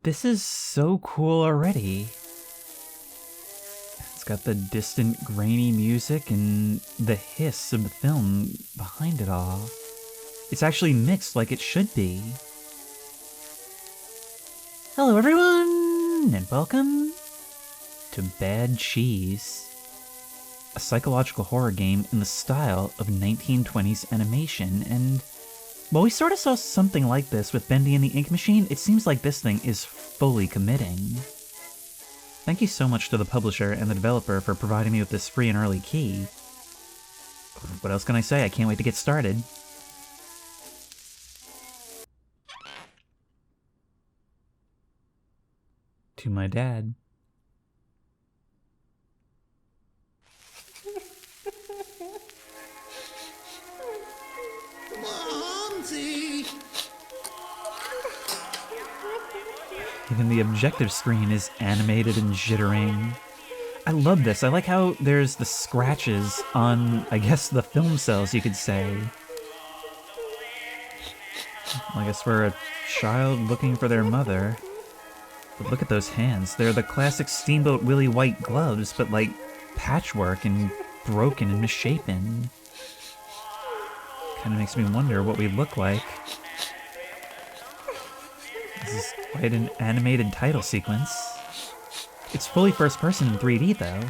This is so cool already. It's got the distant, grainy music and the hiss of the film behind it all. It's actually mixed like it should be. Hello everyone, and welcome to Bad Cheese, a psychological horror game in the style of 1920s animation. And while we sort of saw something like this with Bendy and the Ink Machine, it seems like this thing is fully committing. Thank you so much to the publisher and the developer for providing me with this free and early key. What else can I say? I can't wait to get started. To my dad. Momsy! Even the objective screen is animated and jittering. I love this. I like how there's the scratches on, I guess, the film cells, you could say. I guess we're a child looking for their mother. But look at those hands. They're the classic Steamboat Willy white gloves, but like patchwork and broken and misshapen. Kind of makes me wonder what we look like. This is quite an animated title sequence. It's fully first person in 3D though.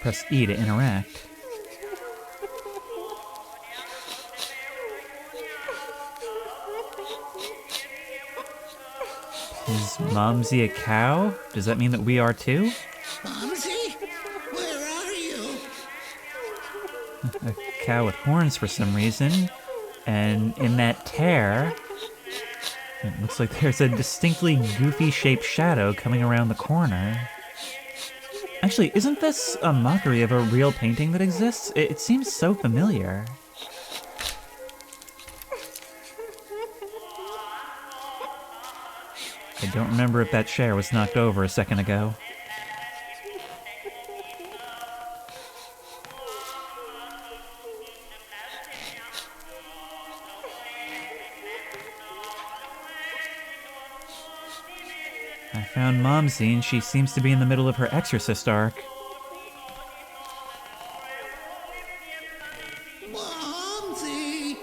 Press E to interact. Is Momsy a cow? Does that mean that we are too? Momsy? Where are you? A cow with horns for some reason. And in that tear, it looks like there's a distinctly goofy-shaped shadow coming around the corner. Actually, isn't this a mockery of a real painting that exists? It seems so familiar. I don't remember if that chair was knocked over a second ago. I found Momsy and she seems to be in the middle of her exorcist arc. Momsy!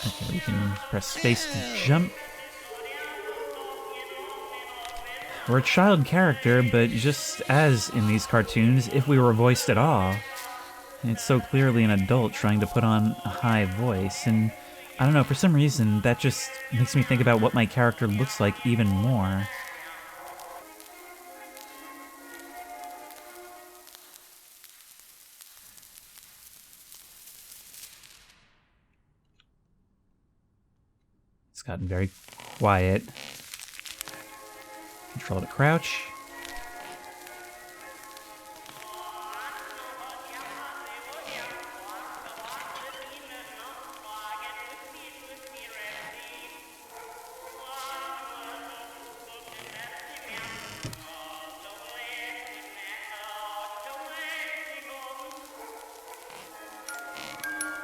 Okay, we can press space to jump. We're a child character, but just as in these cartoons, if we were voiced at all. It's so clearly an adult trying to put on a high voice, and I don't know, for some reason, that just makes me think about what my character looks like even more. It's gotten very quiet. Control to crouch.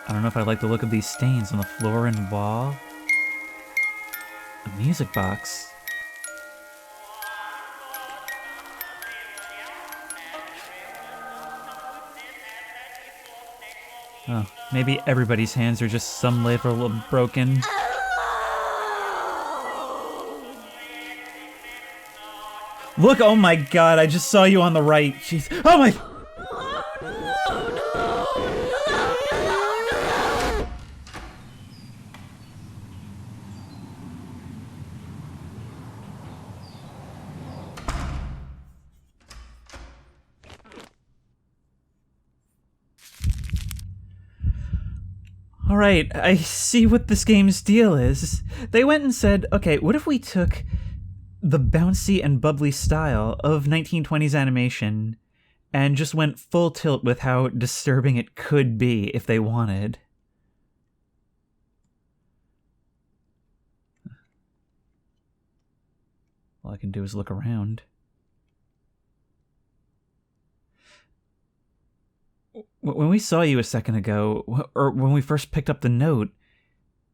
I don't know if I like the look of these stains on the floor and wall. A music box. Oh, maybe everybody's hands are just some level of broken. Look, oh my god, I just saw you on the right. Jeez. Oh my... Alright, I see what this game's deal is. They went and said, okay, what if we took the bouncy and bubbly style of 1920s animation and just went full tilt with how disturbing it could be if they wanted? All I can do is look around. When we saw you a second ago, or when we first picked up the note,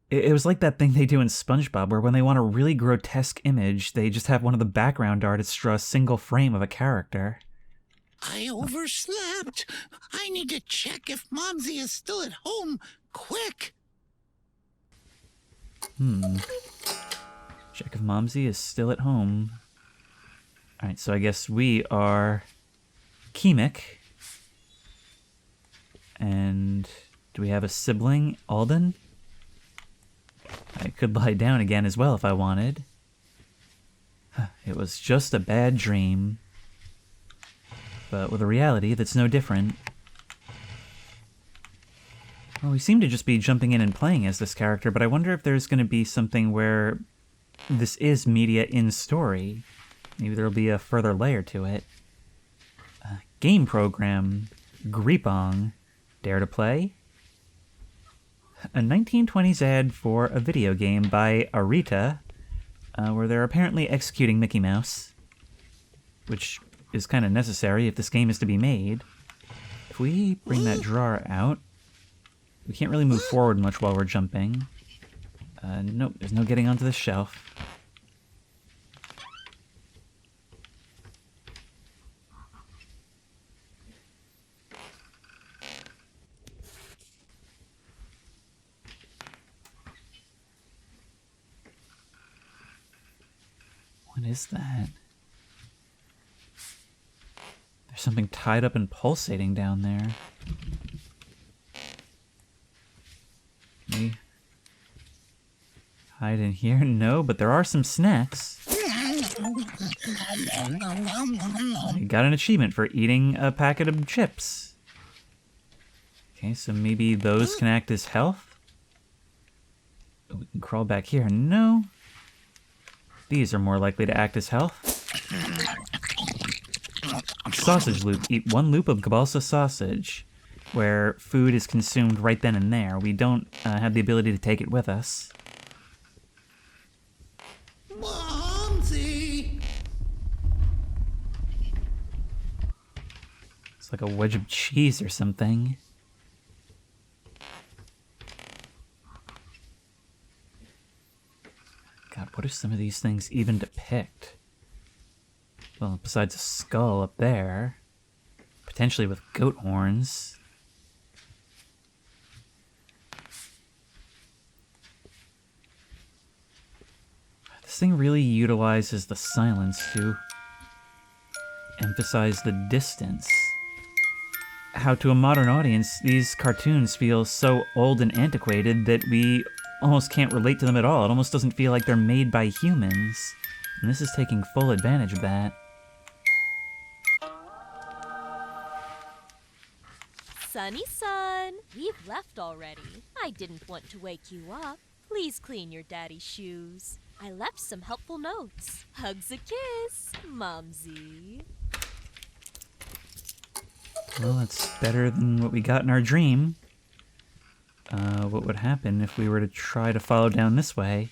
it was like that thing they do in SpongeBob, where when they want a really grotesque image, they just have one of the background artists draw a single frame of a character. I overslept. I need to check if Momsy is still at home. Quick. Check if Momsy is still at home. Alright, so I guess we are Keemic. And do we have a sibling, Alden? I could lie down again as well if I wanted. It was just a bad dream. But with a reality that's no different. Well, we seem to just be jumping in and playing as this character, but I wonder if there's going to be something where this is media in story. Maybe there'll be a further layer to it. Game program. Greepong. Dare to play? A 1920s ad for a video game by Arita, where they're apparently executing Mickey Mouse, which is kind of necessary if this game is to be made. If we bring that drawer out, we can't really move forward much while we're jumping. Nope, there's no getting onto the shelf. What is that? There's something tied up and pulsating down there. Can we hide in here? No, but there are some snacks. We got an achievement for eating a packet of chips. Okay, so maybe those can act as health? We can crawl back here. No. These are more likely to act as health. Sausage loop. Eat 1 loop of Cabalsa sausage, where food is consumed right then and there. We don't have the ability to take it with us. Momsy! It's like a wedge of cheese or something. God, what do some of these things even depict? Well, besides a skull up there, potentially with goat horns. This thing really utilizes the silence to emphasize the distance. How to a modern audience, these cartoons feel so old and antiquated that we almost can't relate to them at all. It almost doesn't feel like they're made by humans. And this is taking full advantage of that. Sunny Sun, we've left already. I didn't want to wake you up. Please clean your daddy's shoes. I left some helpful notes. Hugs a kiss, Momsy. Well, that's better than what we got in our dream. What would happen if we were to try to follow down this way?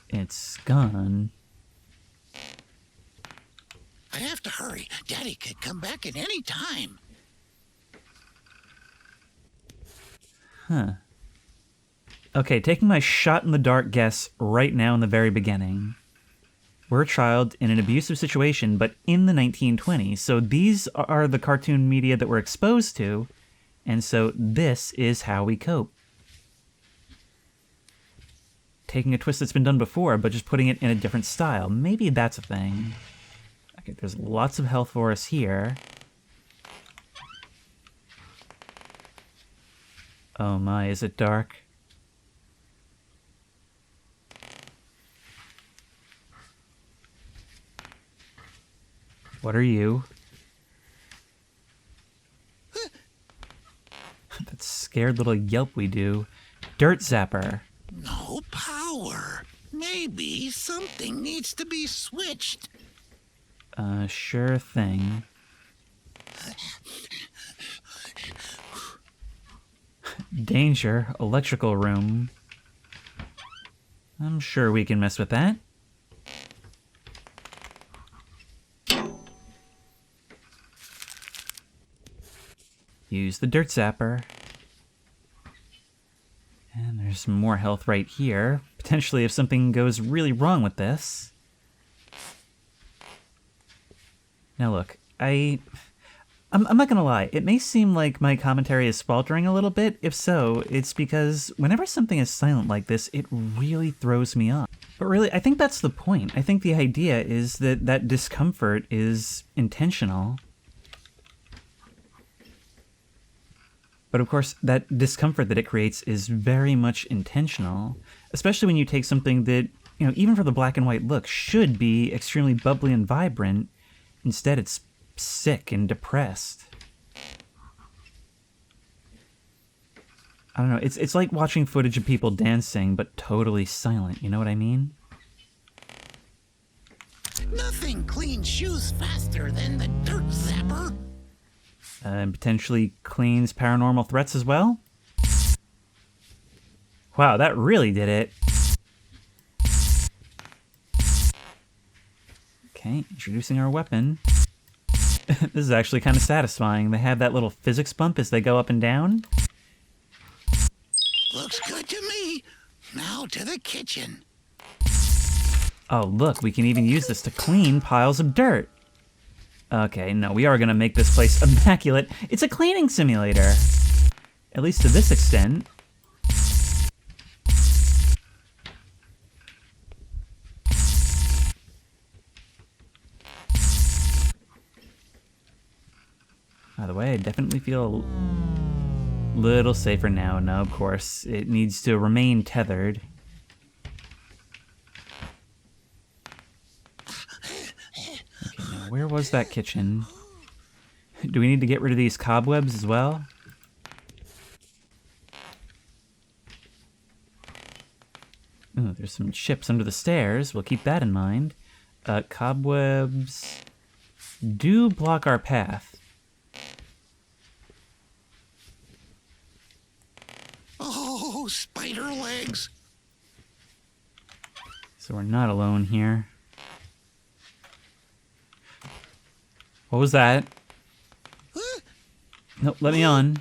It's gone. I have to hurry. Daddy could come back at any time. Huh. Okay, taking my shot in the dark guess right now in the very beginning. We're a child in an abusive situation, but in the 1920s, so these are the cartoon media that we're exposed to, and so this is how we cope. Taking a twist that's been done before, but just putting it in a different style. Maybe that's a thing. Okay, there's lots of health for us here. Oh my, is it dark? What are you? That scared little yelp we do. Dirt Zapper. No power. Maybe something needs to be switched. Sure thing. Danger, electrical room. I'm sure we can mess with that. Use the dirt zapper. And there's some more health right here. Potentially if something goes really wrong with this. Now look, I'm not gonna lie, it may seem like my commentary is faltering a little bit. If so, it's because whenever something is silent like this, it really throws me off. But really, I think that's the point. I think the idea is that that discomfort is intentional. But of course, that discomfort that it creates is very much intentional, especially when you take something that, you know, even for the black and white look, should be extremely bubbly and vibrant. Instead, it's sick and depressed. I don't know, it's like watching footage of people dancing, but totally silent, you know what I mean? Nothing cleans shoes faster than the dirt zapper. And potentially cleans paranormal threats as well? Wow, that really did it. Okay, introducing our weapon. This is actually kind of satisfying. They have that little physics bump as they go up and down. Looks good to me. Now to the kitchen. Oh, look, we can even use this to clean piles of dirt. Okay, no, we are going to make this place immaculate. It's a cleaning simulator. At least to this extent. By the way, I definitely feel a little safer now. No, of course, it needs to remain tethered. Okay, now where was that kitchen? Do we need to get rid of these cobwebs as well? Ooh, there's some chips under the stairs. We'll keep that in mind. Cobwebs do block our path. Oh, spider legs. So we're not alone here. What was that? No, let me on.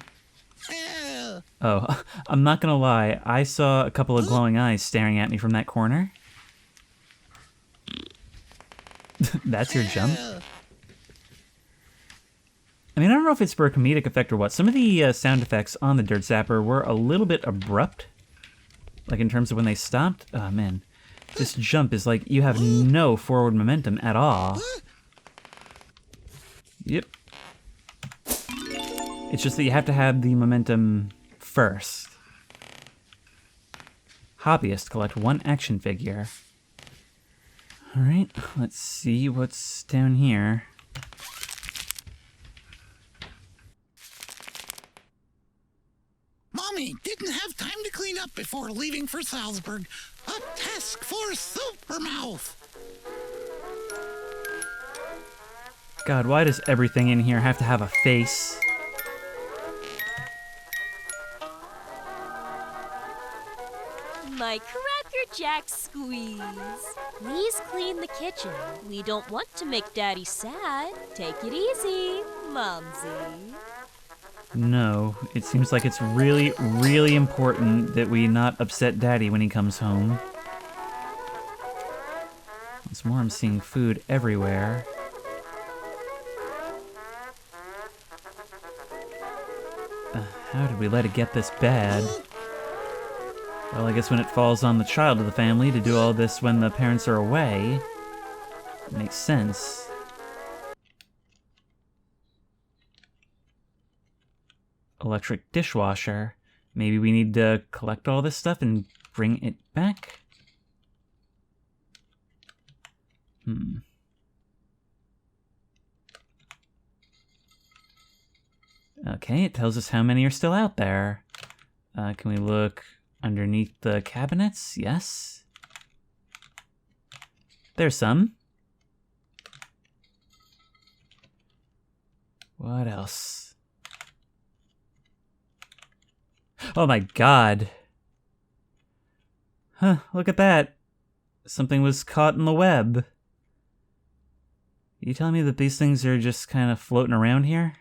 Oh, I'm not gonna lie. I saw a couple of glowing eyes staring at me from that corner. That's your jump? I mean, I don't know if it's for a comedic effect or what. Some of the sound effects on the Dirt Zapper were a little bit abrupt. Like in terms of when they stopped. Oh, man. This jump is like you have no forward momentum at all. Yep. It's just that you have to have the momentum first. Hobbyist, collect 1 action figure. Alright, let's see what's down here. Mommy didn't have time to clean up before leaving for Salzburg. A task force supermouth. God, why does everything in here have to have a face? My Cracker Jack squeeze. Please clean the kitchen. We don't want to make Daddy sad. Take it easy, Momsy. No, it seems like it's really, really important that we not upset Daddy when he comes home. Once more, I'm seeing food everywhere. How did we let it get this bad? Well, I guess when it falls on the child of the family to do all this when the parents are away, it makes sense. Electric dishwasher. Maybe we need to collect all this stuff and bring it back? Okay, it tells us how many are still out there. Can we look underneath the cabinets? Yes. There's some. What else? Oh my god. Huh, look at that. Something was caught in the web. You telling me that these things are just kind of floating around here?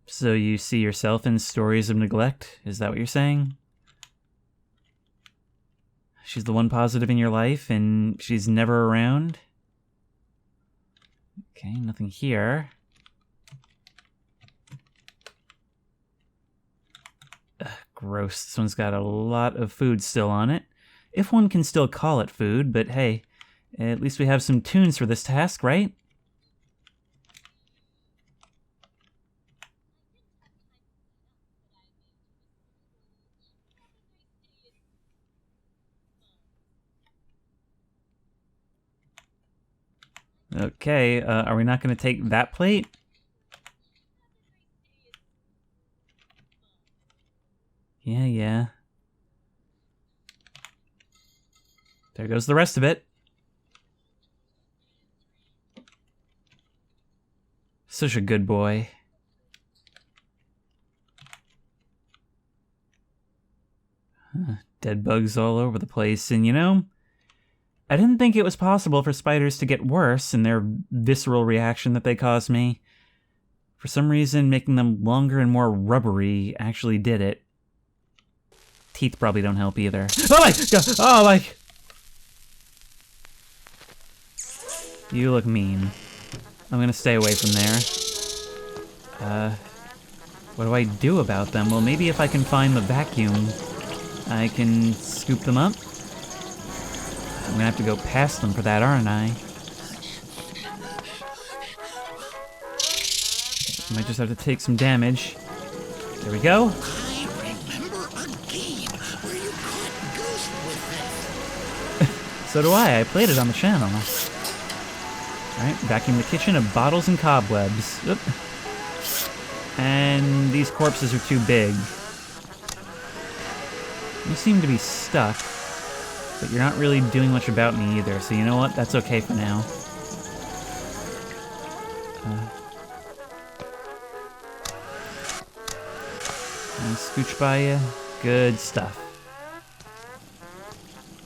So you see yourself in stories of neglect? Is that what you're saying? She's the one positive in your life, and she's never around? Okay, nothing here. Ugh, gross. This one's got a lot of food still on it. If one can still call it food, but hey, at least we have some tunes for this task, right? Okay, are we not going to take that plate? Yeah. There goes the rest of it. Such a good boy. Dead bugs all over the place, and you know, I didn't think it was possible for spiders to get worse in their visceral reaction that they caused me. For some reason, making them longer and more rubbery actually did it. Teeth probably don't help either. Oh my god! Oh my... You look mean. I'm gonna stay away from there. What do I do about them? Well, maybe if I can find the vacuum, I can scoop them up. I'm gonna have to go past them for that, aren't I? Might just have to take some damage. There we go. I remember a game where you caught ghosts with this. So do I. I played it on the channel. Alright, vacuum the kitchen of bottles and cobwebs. Oop. And these corpses are too big. You seem to be stuck, but you're not really doing much about me either, so you know what? That's okay for now. And scooch by you. Good stuff.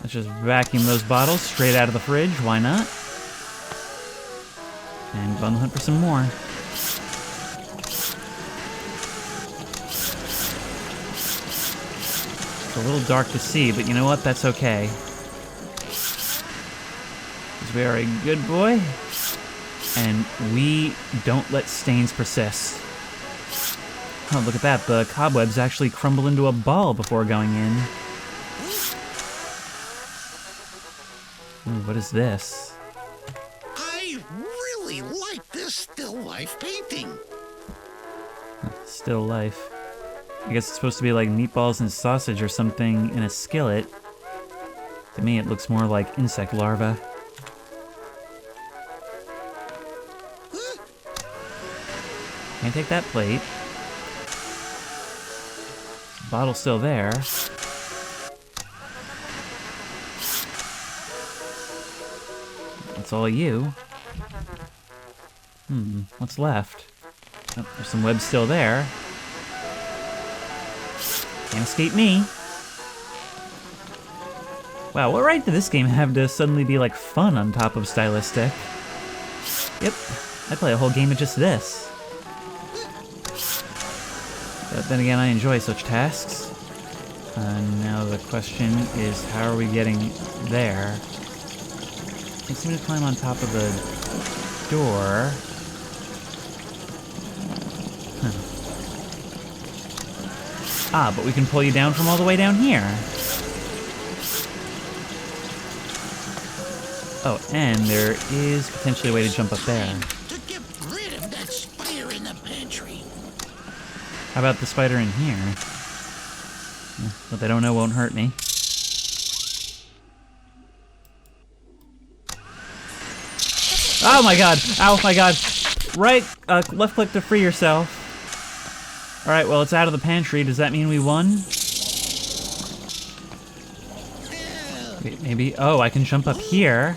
Let's just vacuum those bottles straight out of the fridge. Why not? And go on the hunt for some more. It's a little dark to see, but you know what? That's okay. Because we are a good boy, and we don't let stains persist. Oh, look at that. The cobwebs actually crumble into a ball before going in. Ooh, what is this? I really like this still life painting. Still life. I guess it's supposed to be like meatballs and sausage or something in a skillet. To me, it looks more like insect larvae. Can't take that plate. Bottle's still there. That's all you. What's left? Oh, there's some web still there. Can't escape me. Wow, what right did this game have to suddenly be like fun on top of stylistic? Yep, I'd play a whole game of just this. But then again, I enjoy such tasks. Now the question is, how are we getting there? Can't seem to climb on top of the door. Ah, but we can pull you down from all the way down here. Oh, and there is potentially a way to jump up there. To get rid of that spider in the pantry. How about the spider in here? What they don't know won't hurt me. Oh my god! Ow, my god! Right, left click to free yourself. Alright, well, it's out of the pantry. Does that mean we won? Wait, maybe... Oh, I can jump up here.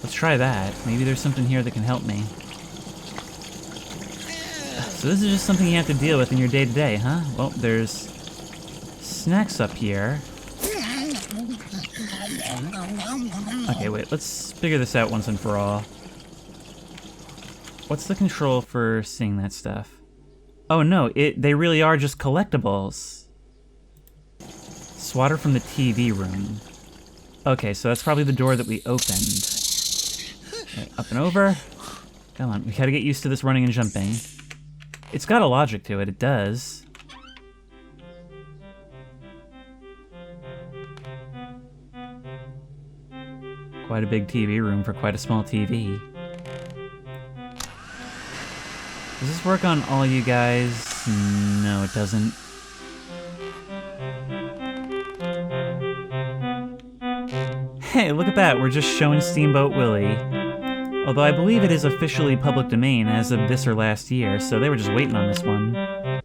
Let's try that. Maybe there's something here that can help me. So this is just something you have to deal with in your day-to-day, huh? Well, there's snacks up here. Okay, wait, let's figure this out once and for all. What's the control for seeing that stuff? Oh no, they really are just collectibles. Swatter from the TV room. Okay, so that's probably the door that we opened. Okay, up and over. Come on, we gotta get used to this running and jumping. It's got a logic to it, it does. Quite a big TV room for quite a small TV. Does this work on all you guys? No, it doesn't. Hey, look at that, we're just showing Steamboat Willie. Although I believe it is officially public domain as of this or last year, so they were just waiting on this one. Yeah,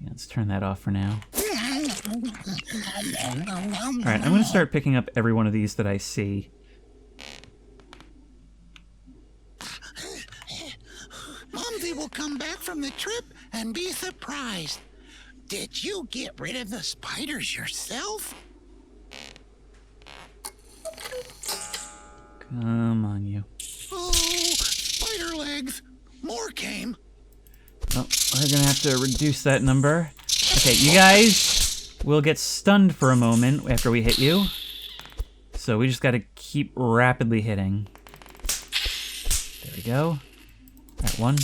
let's turn that off for now. Alright, I'm gonna start picking up every one of these that I see. Mumsy will come back from the trip and be surprised. Did you get rid of the spiders yourself? Come on, you. Oh, spider legs. More came. Oh, we're gonna have to reduce that number. Okay, you guys will get stunned for a moment after we hit you. So we just gotta keep rapidly hitting. There we go. That 1,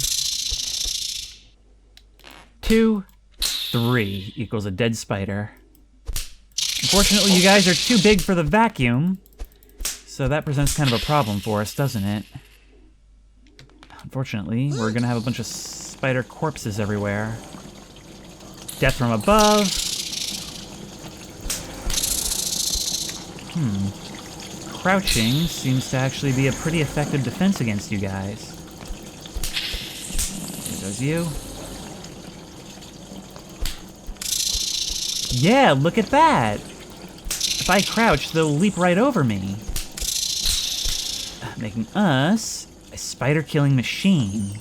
2, 3 equals a dead spider. Unfortunately, you guys are too big for the vacuum. So that presents kind of a problem for us, doesn't it? Unfortunately, we're gonna have a bunch of spider corpses everywhere. Death from above. Crouching seems to actually be a pretty effective defense against you guys. There goes you. Yeah, look at that! If I crouch, they'll leap right over me. Making us a spider-killing machine.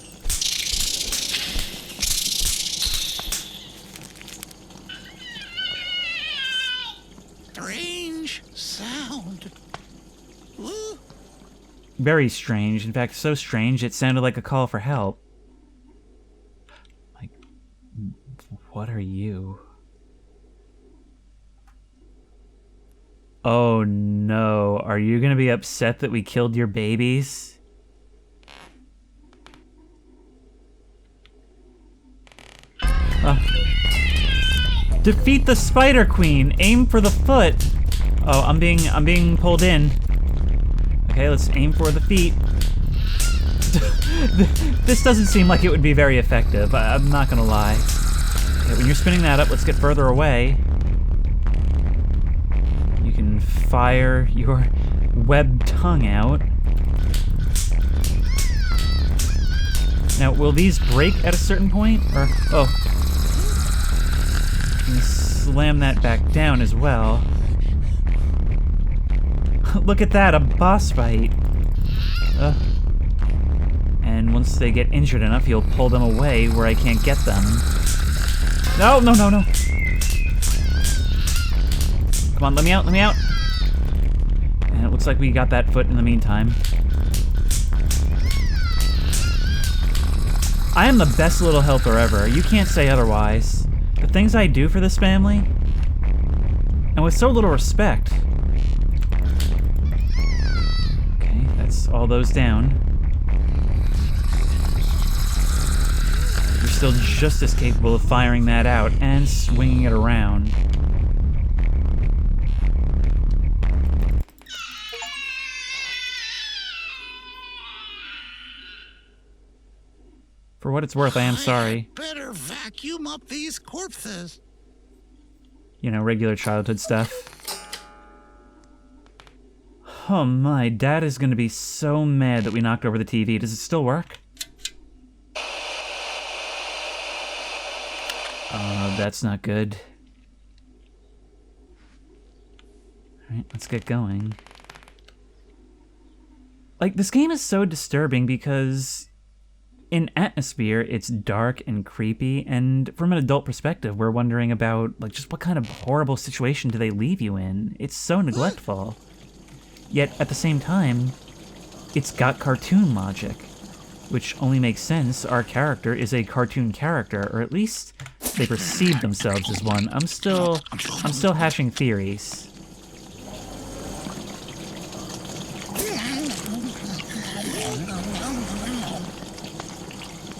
Strange sound. Ooh. Very strange. In fact, so strange it sounded like a call for help. Like, what are you? Oh no, are you gonna be upset that we killed your babies? Defeat the Spider Queen! Aim for the foot! Oh, I'm being pulled in. Okay, let's aim for the feet. This doesn't seem like it would be very effective, I'm not gonna lie. Okay, when you're spinning that up, let's get further away. You can fire your webbed tongue out. Now, will these break at a certain point? Or, oh. You can slam that back down as well. Look at that, a boss fight. And once they get injured enough, you'll pull them away where I can't get them. No, no, no, no. Come on, let me out, let me out. And it looks like we got that foot in the meantime. I am the best little helper ever. You can't say otherwise. The things I do for this family, and with so little respect. Okay, that's all those down. You're still just as capable of firing that out and swinging it around. For what it's worth, I am sorry. Better vacuum up these corpses. You know, regular childhood stuff. Oh my, Dad is gonna be so mad that we knocked over the TV. Does it still work? That's not good. Alright, let's get going. Like, this game is so disturbing because in atmosphere, it's dark and creepy, and from an adult perspective, we're wondering about, like, just what kind of horrible situation do they leave you in? It's so neglectful. Yet, at the same time, it's got cartoon logic, which only makes sense. Our character is a cartoon character, or at least they perceive themselves as one. I'm still hatching theories.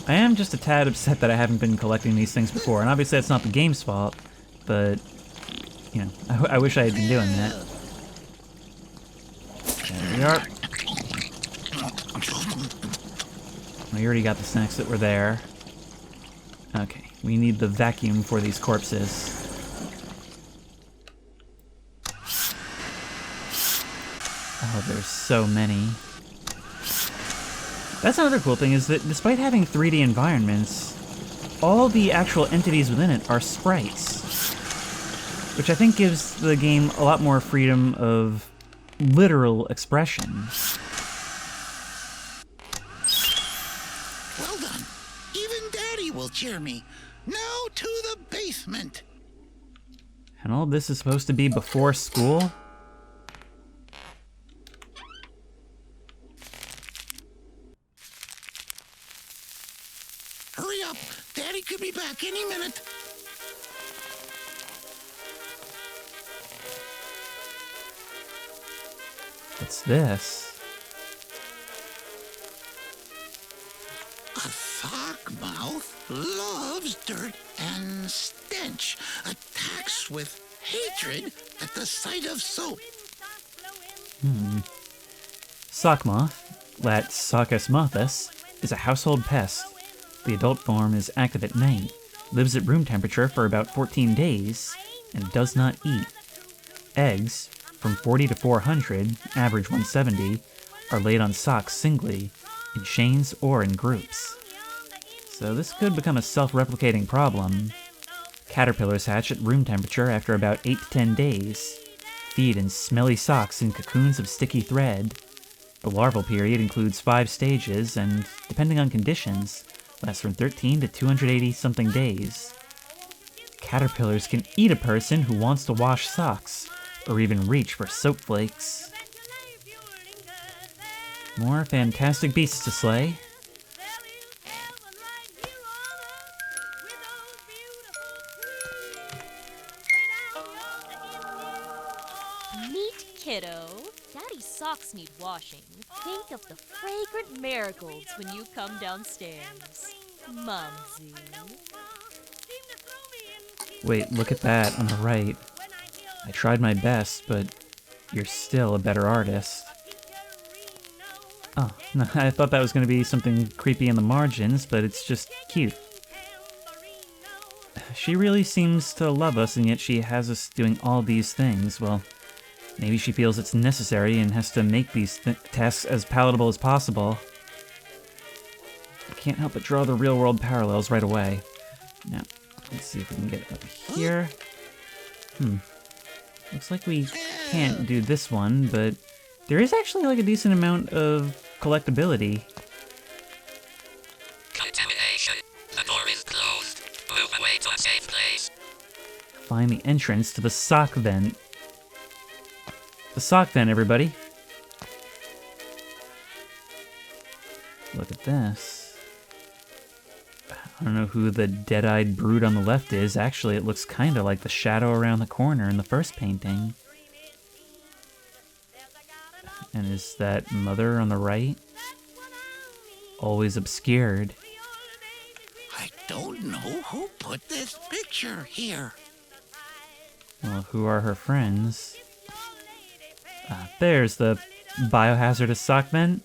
I am just a tad upset that I haven't been collecting these things before, and obviously that's not the game's fault, but, you know, I wish I had been doing that. There we are. We already got the snacks that were there. Okay, we need the vacuum for these corpses. Oh, there's so many. That's another cool thing, is that despite having 3D environments, all the actual entities within it are sprites, which I think gives the game a lot more freedom of literal expression. Well done. Even Daddy will cheer me. Now to the basement. And all this is supposed to be before school? Hurry up. Daddy could be back any minute. What's this? A sock mouth loves dirt and stench. Attacks with hatred at the sight of soap. Sock moth, Lat Soccus mothus, is a household pest. The adult form is active at night, lives at room temperature for about 14 days, and does not eat. Eggs, from 40 to 400, average 170, are laid on socks singly, in chains or in groups. So this could become a self-replicating problem. Caterpillars hatch at room temperature after about 8 to 10 days, feed in smelly socks in cocoons of sticky thread. The larval period includes 5 stages and, depending on conditions, lasts from 13 to 280-something days. Caterpillars can eat a person who wants to wash socks, or even reach for soap flakes. More fantastic beasts to slay. Meet Kiddo. Daddy's socks need washing. Think of the fragrant marigolds when you come downstairs. Mumsy. Wait, look at that on the right. I tried my best, but you're still a better artist. Oh, no, I thought that was going to be something creepy in the margins, but it's just cute. She really seems to love us, and yet she has us doing all these things. Well, maybe she feels it's necessary and has to make these tasks as palatable as possible. I can't help but draw the real-world parallels right away. Now, let's see if we can get up here. Looks like we can't do this one, but there is actually like a decent amount of collectability. Contamination. The door is closed. Move away to a safe place. Find the entrance to the sock vent. The sock vent, everybody. Look at this. I don't know who the dead-eyed brood on the left is. Actually, it looks kind of like the shadow around the corner in the first painting. And is that mother on the right? Always obscured. I don't know who put this picture here. Well, who are her friends? There's the biohazardous sock vent.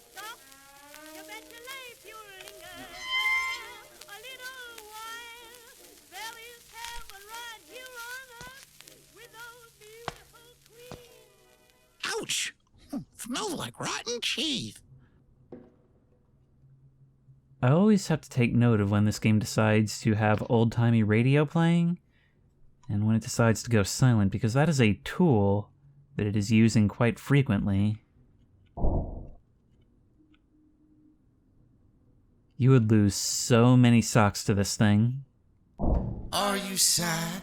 Ouch! Smells like rotten cheese. I always have to take note of when this game decides to have old-timey radio playing, and when it decides to go silent, because that is a tool that it is using quite frequently. You would lose so many socks to this thing. Are you sad?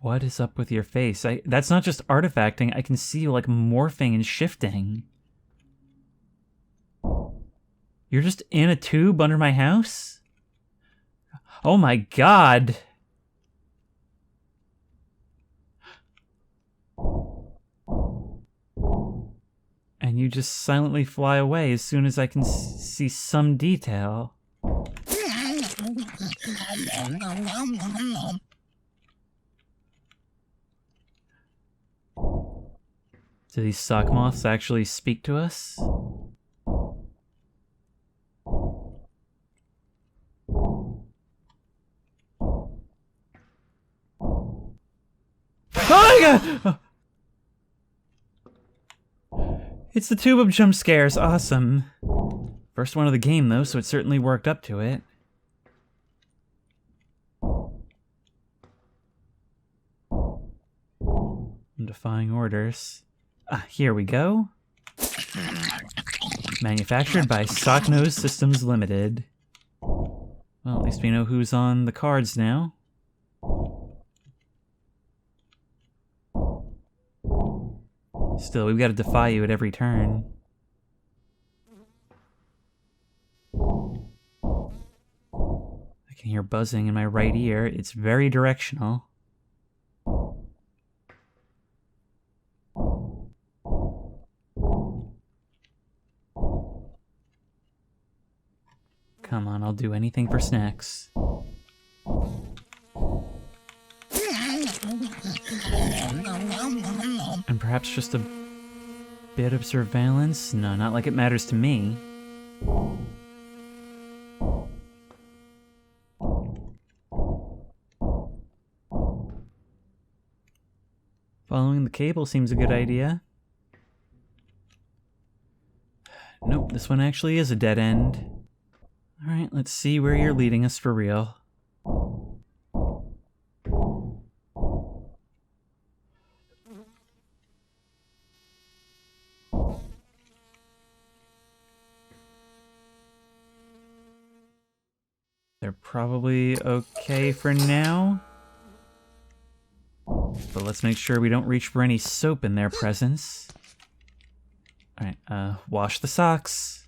What is up with your face? That's not just artifacting. I can see you like morphing and shifting. You're just in a tube under my house? Oh my god. And you just silently fly away as soon as I can see some detail. Do these sock moths actually speak to us? Oh my god! It's the tube of jump scares. Awesome. First one of the game, though, so it certainly worked up to it. I'm defying orders. Ah, here we go. Manufactured by Socknose Systems Limited. Well, at least we know who's on the cards now. Still, we've got to defy you at every turn. I can hear buzzing in my right ear. It's very directional. Come on, I'll do anything for snacks. And perhaps just a bit of surveillance? No, not like it matters to me. Following the cable seems a good idea. Nope, this one actually is a dead end. Alright, let's see where you're leading us for real. They're probably okay for now. But let's make sure we don't reach for any soap in their presence. Alright, wash the socks.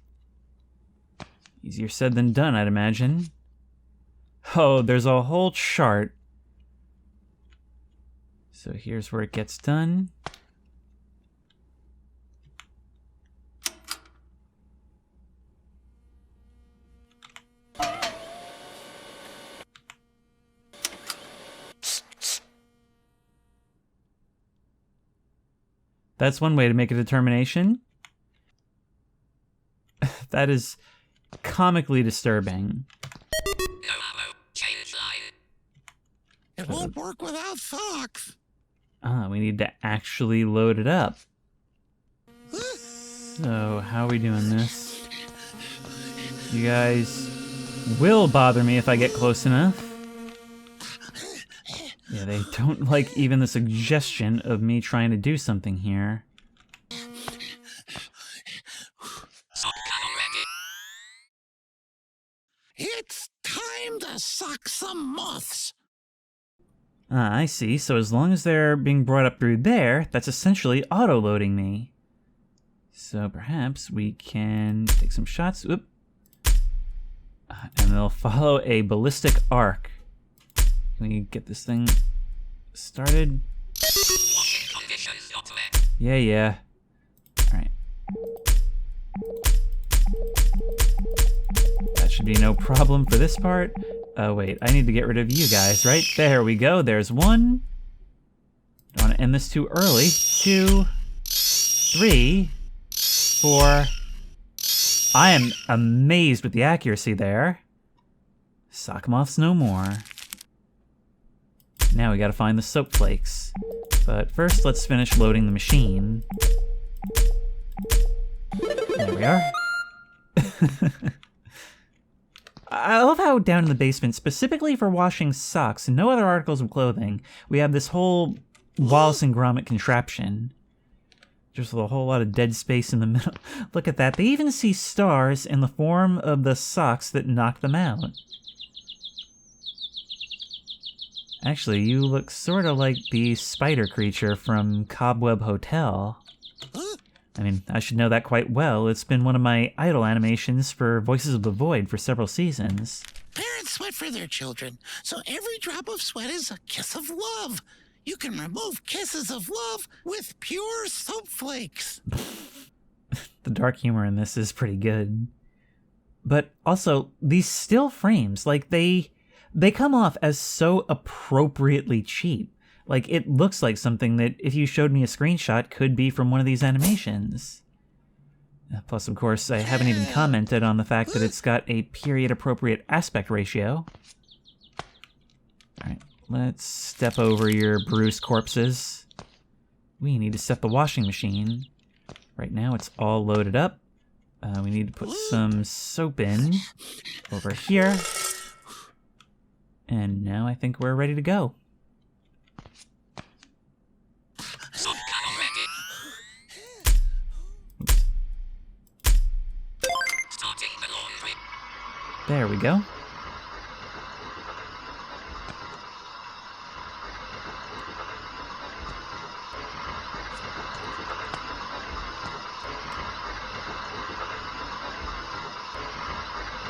Easier said than done, I'd imagine. Oh, there's a whole chart. So here's where it gets done. That's one way to make a determination. That is comically disturbing. It won't work without socks. Ah, we need to actually load it up. So, how are we doing this? You guys will bother me if I get close enough. Yeah, they don't like even the suggestion of me trying to do something here. It's time to suck some moths. Ah, I see. So as long as they're being brought up through there, that's essentially auto-loading me. So perhaps we can take some shots. Oop. And they'll follow a ballistic arc. Can we get this thing started? Yeah. Alright. That should be no problem for this part. Oh, wait. I need to get rid of you guys, right? There we go. There's one. Don't want to end this too early. 2, 3, 4. I am amazed with the accuracy there. Sock moths no more. Now we gotta find the soap flakes. But first, let's finish loading the machine. There we are. I love how down in the basement, specifically for washing socks and no other articles of clothing, we have this whole Wallace and Gromit contraption. Just a whole lot of dead space in the middle. Look at that. They even see stars in the form of the socks that knock them out. Actually, you look sort of like the spider creature from Cobweb Hotel. I mean, I should know that quite well. It's been one of my idol animations for Voices of the Void for several seasons. Parents sweat for their children, so every drop of sweat is a kiss of love. You can remove kisses of love with pure soap flakes. The dark humor in this is pretty good. But also, these still frames, like, they come off as so appropriately cheap. Like, it looks like something that, if you showed me a screenshot, could be from one of these animations. Plus, of course, I haven't even commented on the fact that it's got a period-appropriate aspect ratio. Alright, let's step over your bruised corpses. We need to set the washing machine. Right now, it's all loaded up. We need to put some soap in over here. And now I think we're ready to go. Soap can already. Starting the laundry. There we go.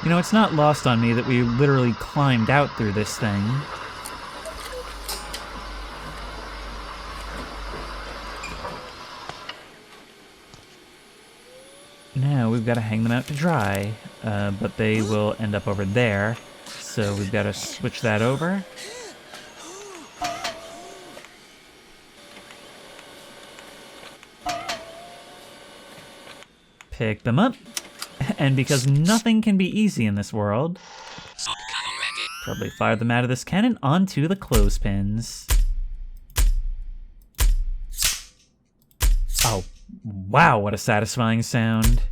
You know, it's not lost on me that we literally climbed out through this thing. Now we've got to hang them out to dry, but they will end up over there, so we've got to switch that over. Pick them up. And because nothing can be easy in this world, Soap can already. probably fire them out of this cannon onto the clothespins. Oh, wow, what a satisfying sound.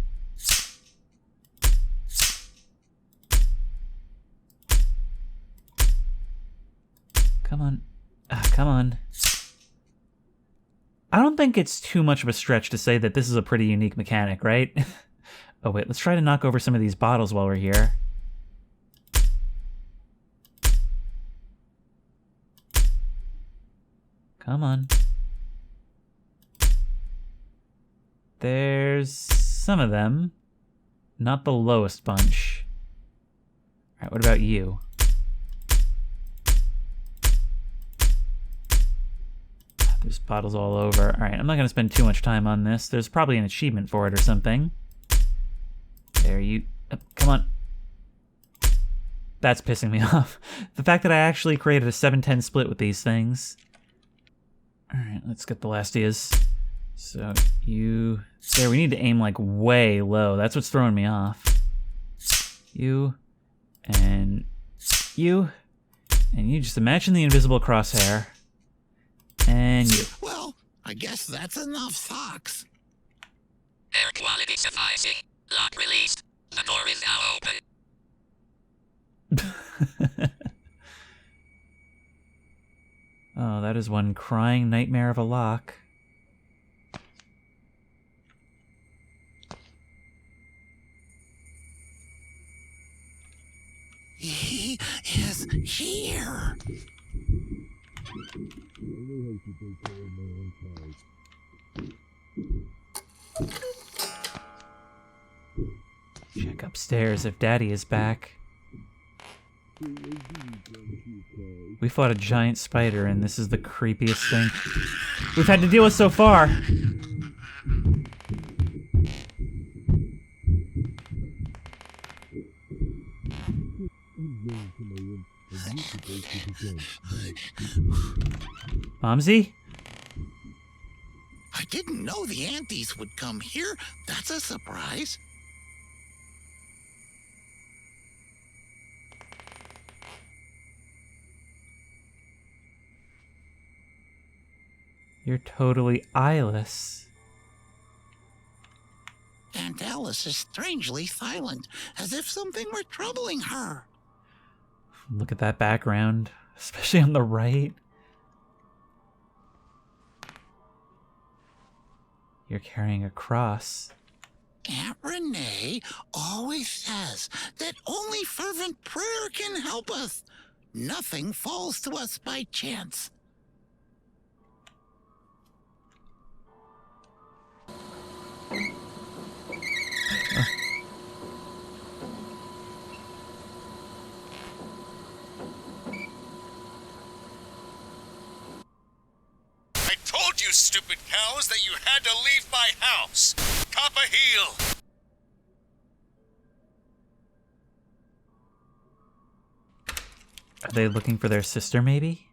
Come on. Come on. I don't think it's too much of a stretch to say that this is a pretty unique mechanic, right? Oh wait, let's try to knock over some of these bottles while we're here. Come on. There's some of them. Not the lowest bunch. Alright, what about you? There's bottles all over. Alright, I'm not going to spend too much time on this. There's probably an achievement for it or something. There you... come on. That's pissing me off. The fact that I actually created a 7-10 split with these things. Alright, let's get the last is. So, you... There, we need to aim, like, way low. That's what's throwing me off. You. And... You. And you just imagine the invisible crosshair. And you. Well, I guess that's enough socks. Air quality sufficing. Lock released. The door is now open. Oh, that is one crying nightmare of a lock. He is here. Check upstairs if Daddy is back. We fought a giant spider, and this is the creepiest thing we've had to deal with so far. Momsy? I didn't know the aunties would come here. That's a surprise. You're totally eyeless. Aunt Alice is strangely silent, as if something were troubling her. Look at that background, especially on the right. You're carrying a cross. Aunt Renee always says that only fervent prayer can help us. Nothing falls to us by chance. I told you, stupid cows, that you had to leave my house. Cop a heel. Are they looking for their sister, maybe?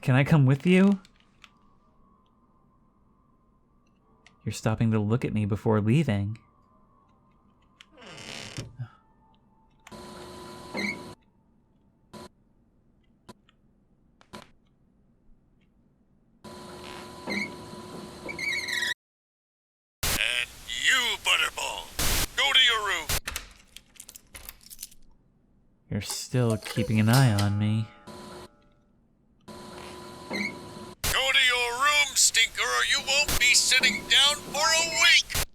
Can I come with you? You're stopping to look at me before leaving. And you, Butterball, go to your room. You're still keeping an eye on me. Go to your room, stinker, or you won't be sitting down for a week.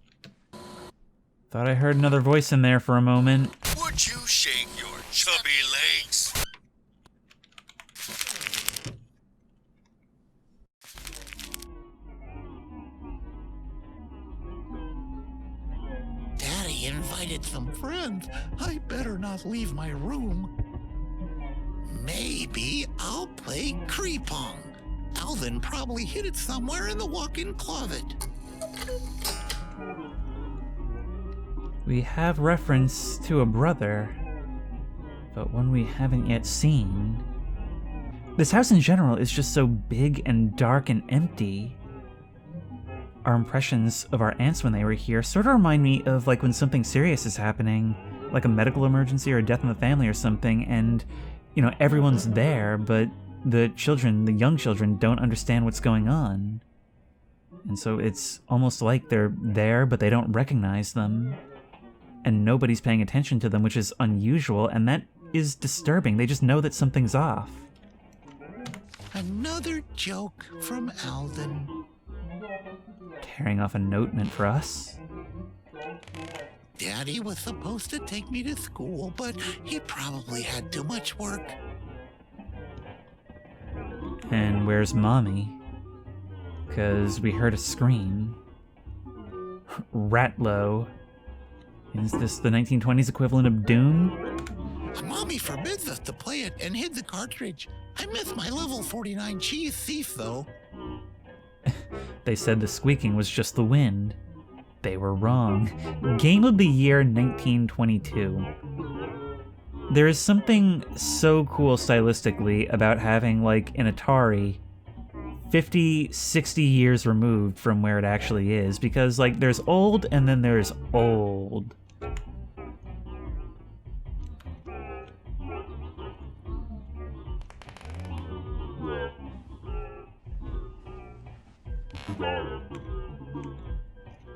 Thought I heard another voice in there for a moment. Would you shake your chubby legs? Daddy invited some friends. I better not leave my room. Maybe I'll play creep-pong. Alvin probably hid it somewhere in the walk-in closet. We have reference to a brother, but one we haven't yet seen. This house in general is just so big and dark and empty. Our impressions of our aunts when they were here sort of remind me of like when something serious is happening, like a medical emergency or a death in the family or something, and, you know, everyone's there, but the children, the young children, don't understand what's going on. And so it's almost like they're there, but they don't recognize them. And nobody's paying attention to them, which is unusual, and that is disturbing. They just know that something's off. Another joke from Alden. Tearing off a note meant for us. Daddy was supposed to take me to school, but he probably had too much work. And where's Mommy? 'Cause we heard a scream. Ratlow. Is this the 1920s equivalent of Doom? Mommy forbids us to play it and hid the cartridge. I miss my level 49 cheese thief, though. They said the squeaking was just the wind. They were wrong. Game of the year 1922. There is something so cool stylistically about having, like, an Atari 50, 60 years removed from where it actually is, because, like, there's old and then there's old.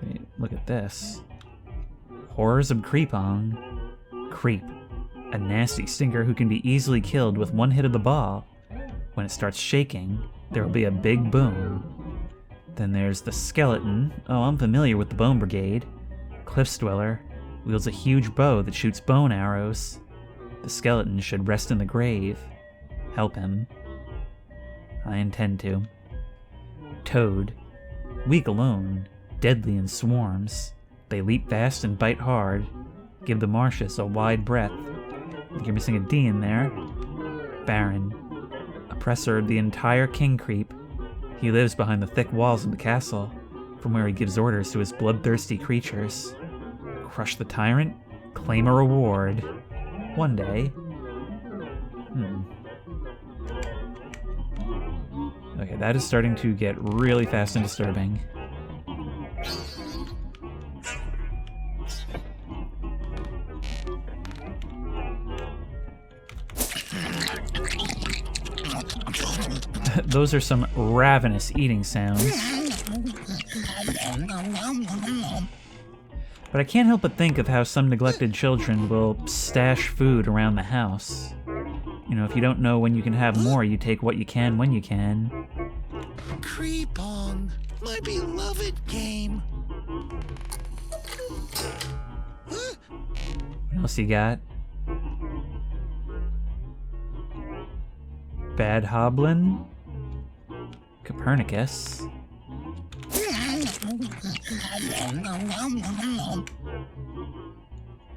Wait, look at this. Horrors of Creep-Ong. Creep. A nasty stinker who can be easily killed with one hit of the ball. When it starts shaking, there will be a big boom. Then there's the skeleton. Oh, I'm familiar with the Bone Brigade. Cliffs Dweller wields a huge bow that shoots bone arrows. The skeleton should rest in the grave. Help him. I intend to. Toad. Weak alone, deadly in swarms. They leap fast and bite hard. Give the marshes a wide breath. You're missing a D in there. Baron. Oppressor of the entire king creep. He lives behind the thick walls of the castle, from where he gives orders to his bloodthirsty creatures. Crush the tyrant, claim a reward. One day. Okay, that is starting to get really fast and disturbing. Those are some ravenous eating sounds. But I can't help but think of how some neglected children will stash food around the house. You know, if you don't know when you can have more, you take what you can when you can. Creep-Pong, my beloved else you got? Bad Hoblin? Copernicus?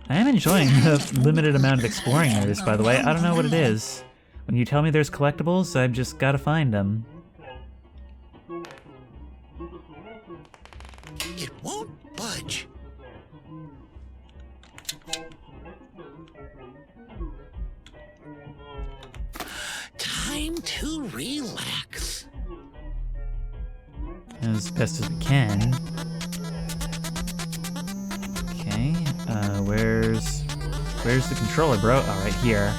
I am enjoying the limited amount of exploring there is, by the way. I don't know what it is. When you tell me there's collectibles, I've just gotta find them. It won't budge. Time to relax. As best as we can. Okay, where's the controller, bro? Oh, right here.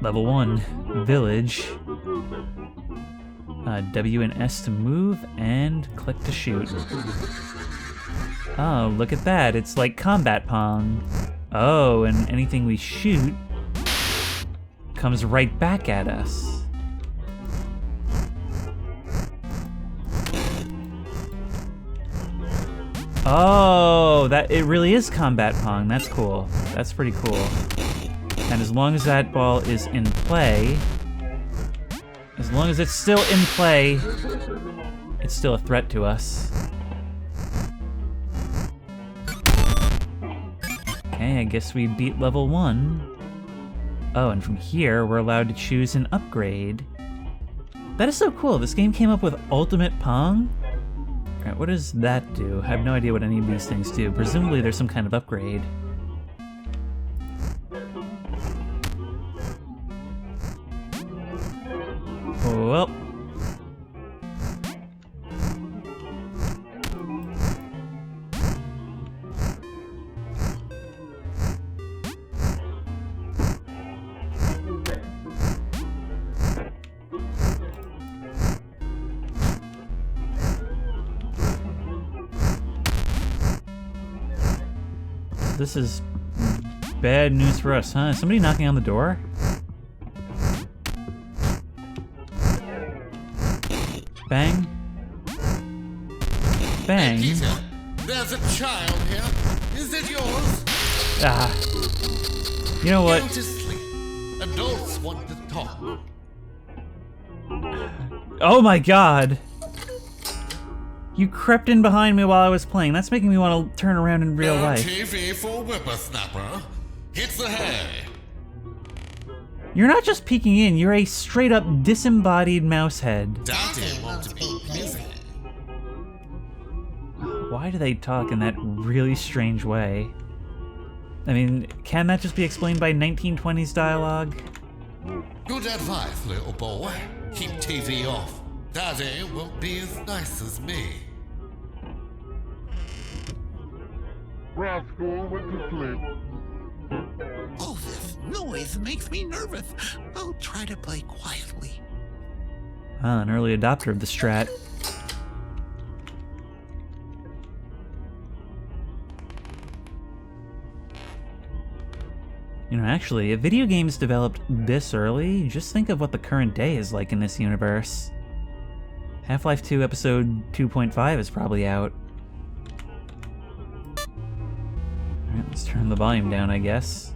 Level 1, Village. W and S to move, and click to shoot. Oh, look at that, it's like combat Pong. Oh, and anything we shoot comes right back at us. Oh, it really is combat Pong. That's cool. That's pretty cool. And as long as that ball is in play, as long as it's still in play, it's still a threat to us. Okay, I guess we beat level 1. Oh, and from here, we're allowed to choose an upgrade. That is so cool. This game came up with Ultimate Pong? Alright, what does that do? I have no idea what any of these things do. Presumably there's some kind of upgrade. Well. This is bad news for us, huh? Is somebody knocking on the door? Bang. Bang. Hey, Peter, there's a child here. Is it yours? Ah. You know what? Go to sleep. Adults want to talk. Oh my god. You crept in behind me while I was playing. That's making me want to turn around in real No life. TV for whippersnapper. Hits the hay. You're not just peeking in, you're a straight up disembodied mouse head. Daddy wants to be busy. Why do they talk in that really strange way? I mean, can that just be explained by 1920s dialogue? Good advice, little boy. Keep TV off. Daddy won't be as nice as me. Rascal went to sleep. All this noise makes me nervous. I'll try to play quietly. Ah, an early adopter of the strat. You know, actually, if video games developed this early, just think of what the current day is like in this universe. Half-Life 2 Episode 2.5 is probably out. Alright, let's turn the volume down, I guess.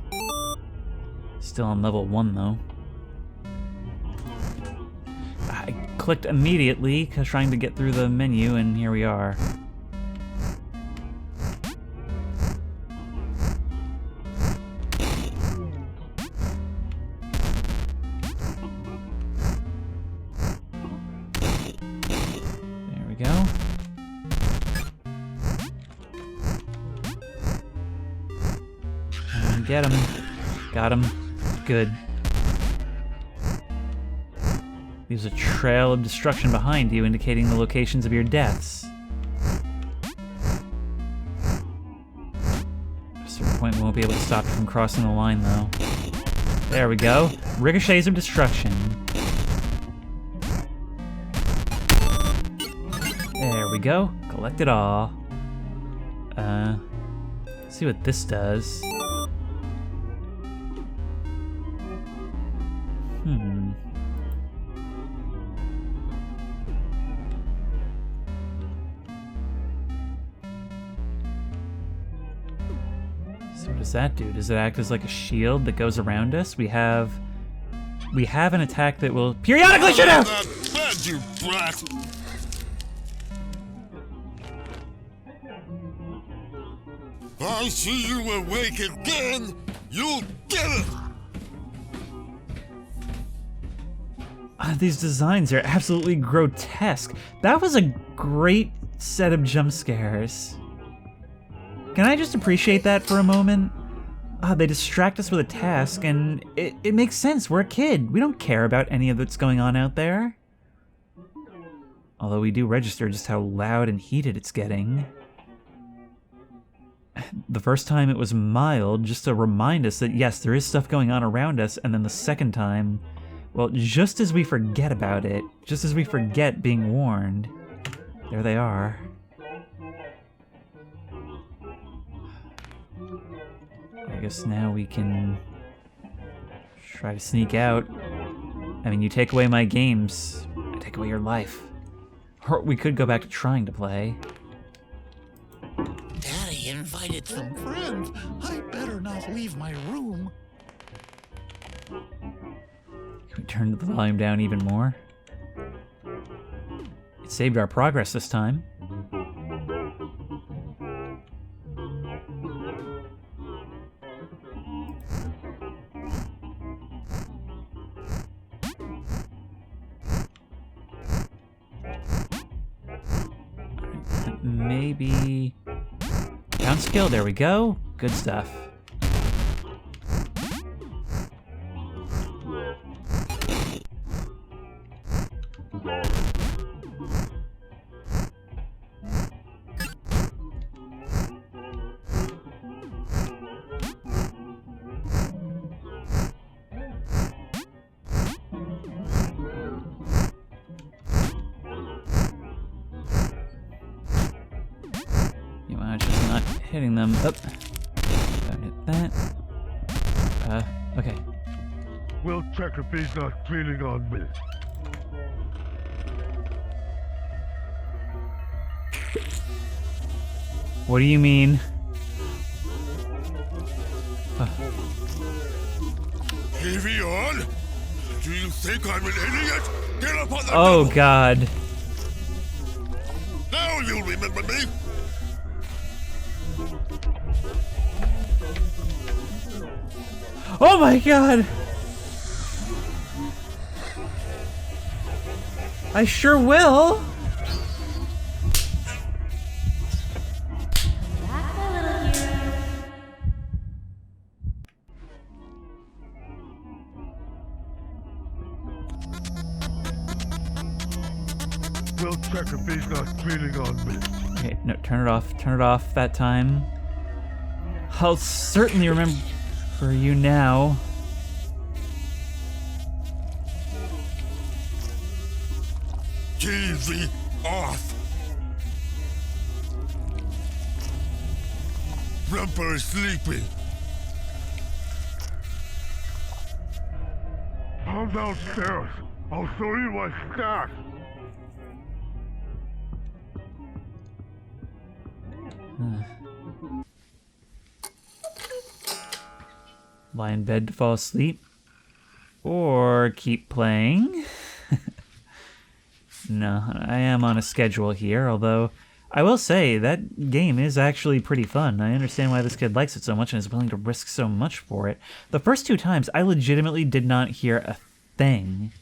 Still on level 1, though. I clicked immediately, trying to get through the menu, and here we are. There we go. And get him. Got him. Good. Leaves a trail of destruction behind you, indicating the locations of your deaths. At a certain point, we won't be able to stop you from crossing the line, though. There we go. Ricochets of destruction. There we go. Collect it all. Let's see what this does. So what does that do? Does it act as like a shield that goes around us? We have an attack that will periodically shoot out! Not bad, you brat! I see you awake again! You'll get it! These designs are absolutely grotesque. That was a great set of jump scares. Can I just appreciate that for a moment? They distract us with a task, and it makes sense. We're a kid. We don't care about any of that's going on out there. Although we do register just how loud and heated it's getting. The first time it was mild, just to remind us that yes, there is stuff going on around us, and then the second time, well, just as we forget about it, just as we forget being warned, there they are. I guess now we can try to sneak out. I mean, you take away my games, I take away your life. Or we could go back to trying to play. Daddy invited some friends. I better not leave my room. Can we turn the volume down even more? It saved our progress this time. Maybe down skill, there we go. Good stuff. Just not hitting them. Oh, don't hit that. Okay. We'll check if he's not cleaning on me. What do you mean? TV on? Do you think I'm an idiot? Get up on the Oh double. God. Now you'll remember me! Oh my God. I sure will. We'll check if he's not cleaning on me. Okay, no, turn it off that time. I'll certainly remember you now. TV off! Rumper is sleeping. I'm downstairs. I'll show you my stash. Lie in bed to fall asleep. Or keep playing. No, I am on a schedule here, although I will say that game is actually pretty fun. I understand why this kid likes it so much and is willing to risk so much for it. The first two times, I legitimately did not hear a thing.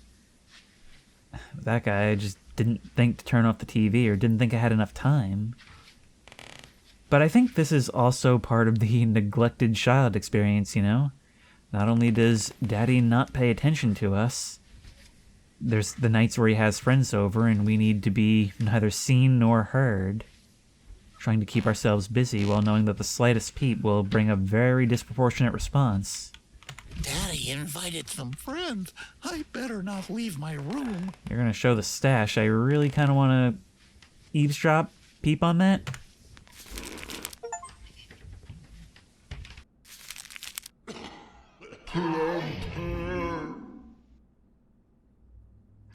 That guy, I just didn't think to turn off the TV or didn't think I had enough time. But I think this is also part of the neglected child experience, you know? Not only does Daddy not pay attention to us, there's the nights where he has friends over and we need to be neither seen nor heard, trying to keep ourselves busy while knowing that the slightest peep will bring a very disproportionate response. Daddy invited some friends. I better not leave my room. You're gonna show the stash. I really kind of want to eavesdrop, peep on that.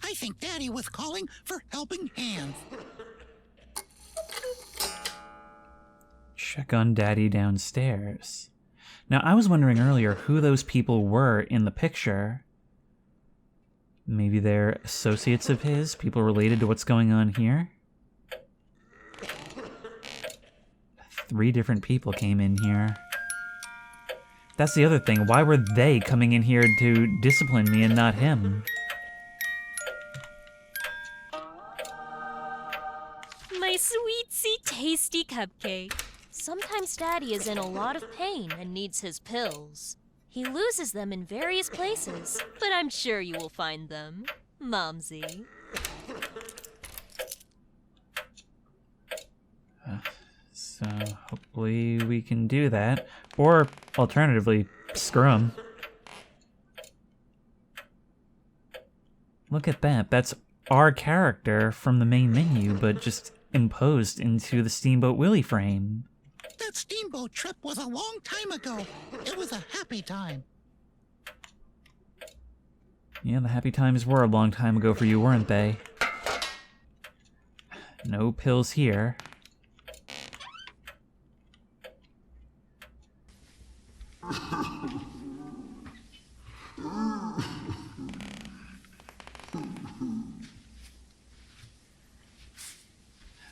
I think Daddy was calling for helping hands. Check on Daddy downstairs. Now, I was wondering earlier who those people were in the picture. Maybe they're associates of his, people related to what's going on here? 3 different people came in here. That's the other thing. Why were they coming in here to discipline me and not him? My sweetsy tasty cupcake. Sometimes Daddy is in a lot of pain and needs his pills. He loses them in various places, but I'm sure you will find them, Momsy. So hopefully we can do that. Or alternatively, screw him. Look at that. That's our character from the main menu, but just imposed into the Steamboat Willie frame. That steamboat trip was a long time ago. It was a happy time. Yeah, the happy times were a long time ago for you, weren't they? No pills here.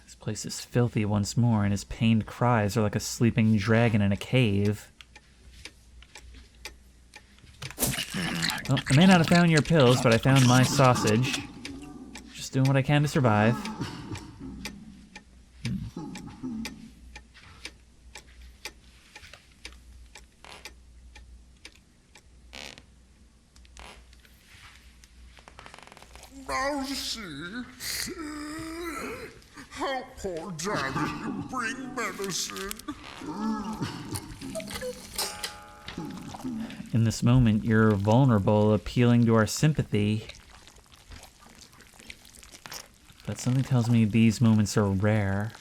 This place is filthy once more, and his pained cries are like a sleeping dragon in a cave. Well, I may not have found your pills, but I found my sausage. Just doing what I can to survive. Mousy, help poor Daddy bring medicine. In this moment, you're vulnerable, appealing to our sympathy. But something tells me these moments are rare.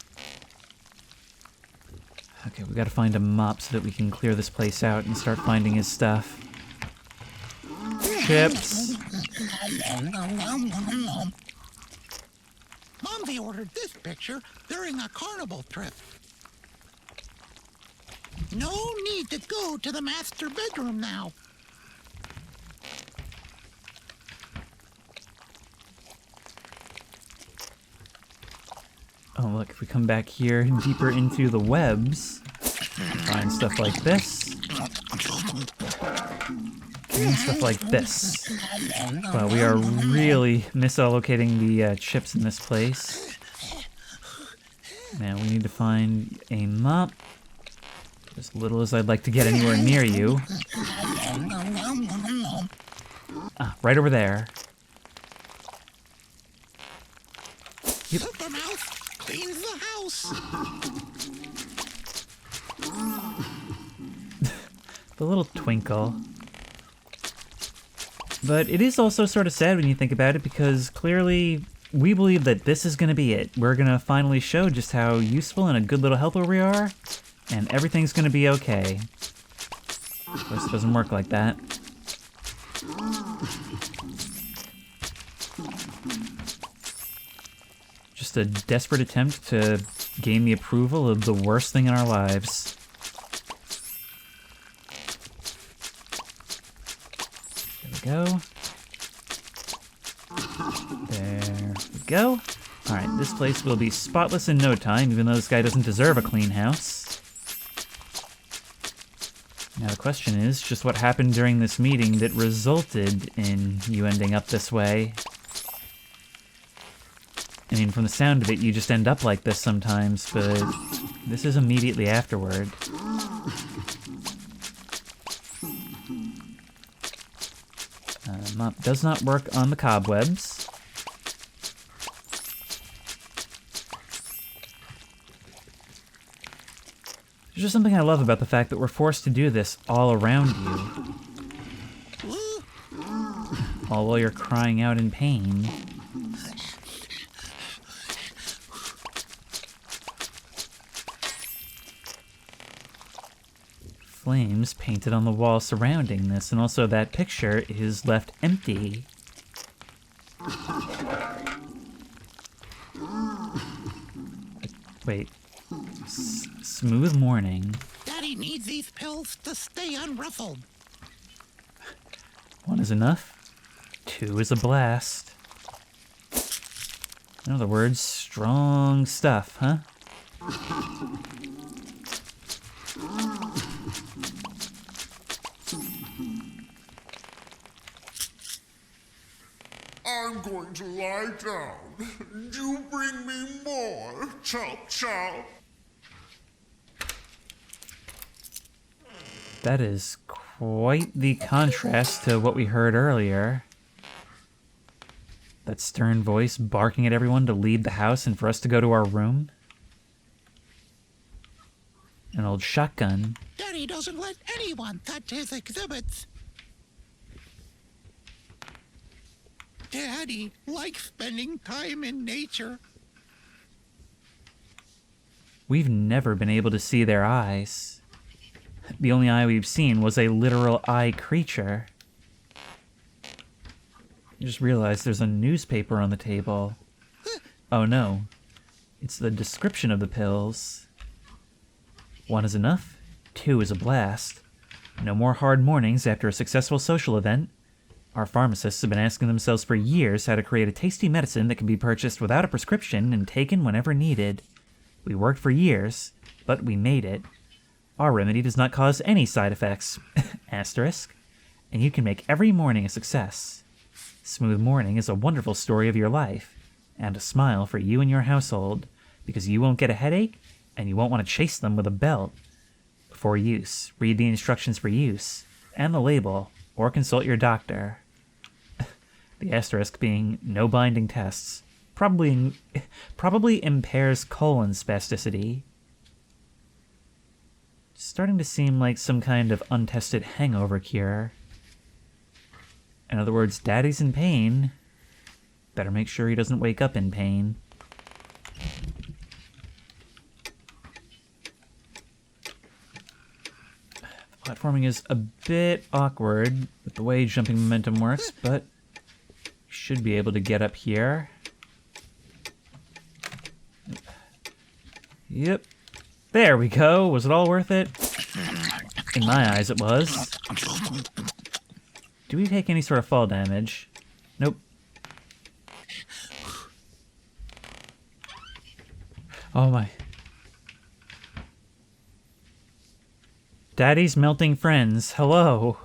Okay, we gotta find a mop so that we can clear this place out and start finding his stuff. Chips! Momsy ordered this picture during a carnival trip. No need to go to the master bedroom now. Oh, look, if we come back here deeper into the webs, find stuff like this. And stuff like this. Wow, we are really misallocating the chips in this place. Now we need to find a mop. As little as I'd like to get anywhere near you. Ah, right over there. Yep. The mouth cleans the house. The little twinkle. But it is also sort of sad when you think about it, because clearly we believe that this is going to be it. We're going to finally show just how useful and a good little helper we are, and everything's going to be okay. Of course, it doesn't work like that. Just a desperate attempt to gain the approval of the worst thing in our lives. There we go. There we go. Alright, this place will be spotless in no time, even though this guy doesn't deserve a clean house. Now the question is, just what happened during this meeting that resulted in you ending up this way? I mean, from the sound of it, you just end up like this sometimes, but this is immediately afterward. Mop does not work on the cobwebs. There's just something I love about the fact that we're forced to do this all around you. All while you're crying out in pain. Flames painted on the wall surrounding this, and also that picture is left empty. Wait. Smooth morning. Daddy I need these pills to stay unruffled. 1 is enough. 2 is a blast. In other words, strong stuff, huh? I'm going to lie down. You bring me more. Chop, chop. That is quite the contrast to what we heard earlier. That stern voice barking at everyone to leave the house and for us to go to our room. An old shotgun. Daddy doesn't let anyone touch his exhibits. Daddy likes spending time in nature. We've never been able to see their eyes. The only eye we've seen was a literal eye creature. I just realized there's a newspaper on the table. Oh no. It's the description of the pills. 1 is enough. 2 is a blast. No more hard mornings after a successful social event. Our pharmacists have been asking themselves for years how to create a tasty medicine that can be purchased without a prescription and taken whenever needed. We worked for years, but we made it. Our remedy does not cause any side effects, asterisk, and you can make every morning a success. Smooth Morning is a wonderful story of your life, and a smile for you and your household, because you won't get a headache, and you won't want to chase them with a belt. Before use, read the instructions for use, and the label, or consult your doctor. The asterisk being no binding tests, probably impairs colon spasticity. Starting to seem like some kind of untested hangover cure. In other words, Daddy's in pain. Better make sure he doesn't wake up in pain. The platforming is a bit awkward with the way jumping momentum works, but should be able to get up here. Yep. There we go. Was it all worth it? In my eyes, it was. Do we take any sort of fall damage? Nope. Oh my. Daddy's melting friends. Hello.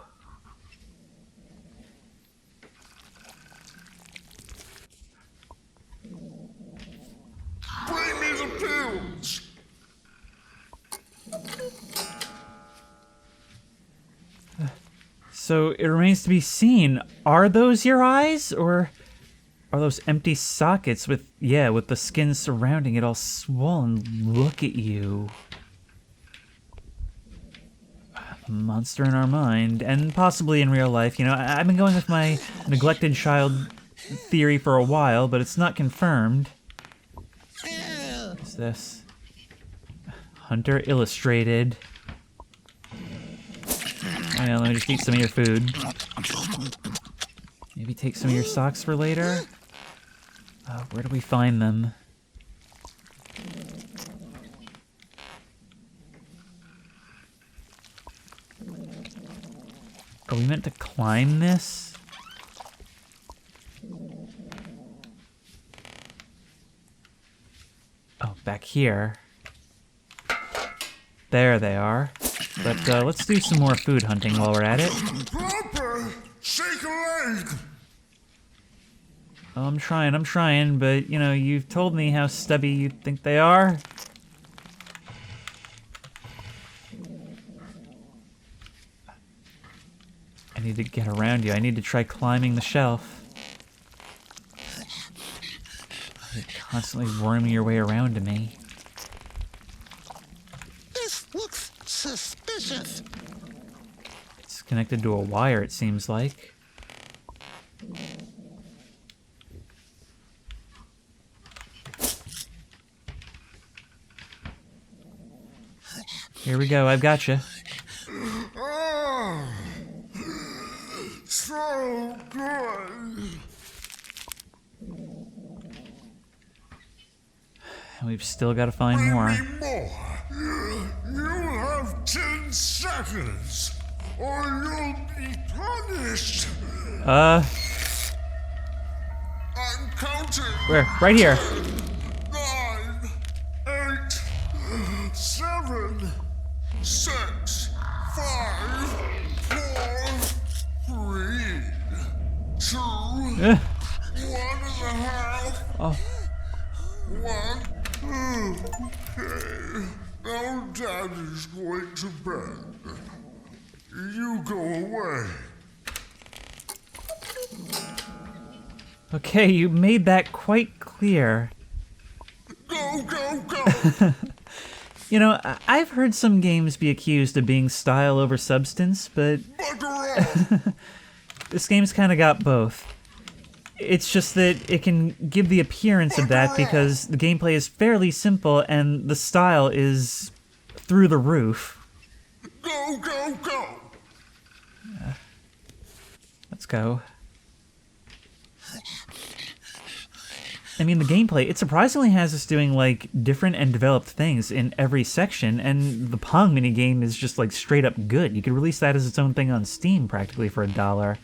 Bring me the pills. So it remains to be seen. Are those your eyes? Or are those empty sockets with the skin surrounding it all swollen? Look at you. A monster in our mind, and possibly in real life. You know, I've been going with my neglected child theory for a while, but it's not confirmed. What's this? Hunter Illustrated. Oh yeah, let me just eat some of your food. Maybe take some of your socks for later? Where do we find them? Are we meant to climb this? Oh, back here. There they are. But let's do some more food hunting while we're at it. Papa, shake a leg. Oh, I'm trying, but, you know, you've told me how stubby you think they are. I need to get around you. I need to try climbing the shelf. You're constantly worming your way around to me. This looks suspicious. It's connected to a wire, it seems like. Here we go, I've got you. Oh, so good. And we've still got to find more. Bring me more. You have have 10 seconds, or you'll be punished. Uh, I'm counting. where? Right here. 9, 8, 7, 6, 5, 4, 3, 2, 1.5. Oh. 1. Okay. Now Daddy's going to bed. You go away. Okay, you made that quite clear. Go, go, go! You know, I've heard some games be accused of being style over substance, but Bugger off! this game's kind of got both. It's just that it can give the appearance of that because the gameplay is fairly simple and the style is through the roof. Go, go, go! Let's go. I mean, the gameplay, it surprisingly has us doing, like, different and developed things in every section, and the Pong minigame is just, like, straight up good. You could release that as its own thing on Steam, practically, for $1.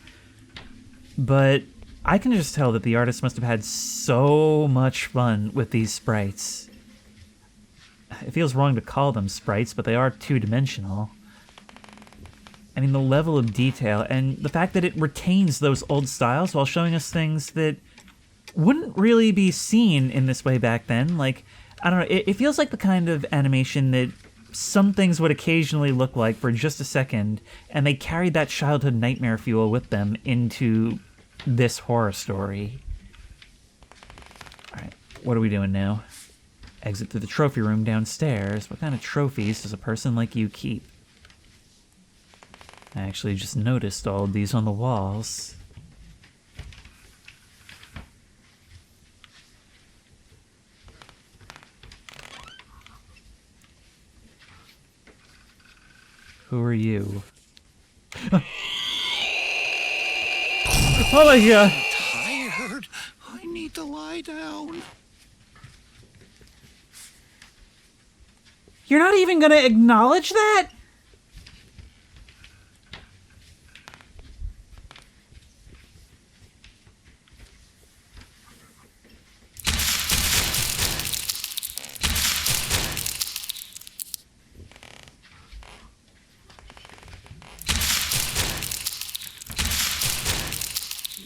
But I can just tell that the artist must have had so much fun with these sprites. It feels wrong to call them sprites, but they are two-dimensional. I mean, the level of detail, and the fact that it retains those old styles while showing us things that wouldn't really be seen in this way back then. Like, I don't know, it feels like the kind of animation that some things would occasionally look like for just a second, and they carried that childhood nightmare fuel with them into this horror story. Alright, what are we doing now? Exit through the trophy room downstairs. What kind of trophies does a person like you keep? I actually just noticed all of these on the walls. Who are you? Oh my god! Tired. I need to lie down. You're not even gonna acknowledge that?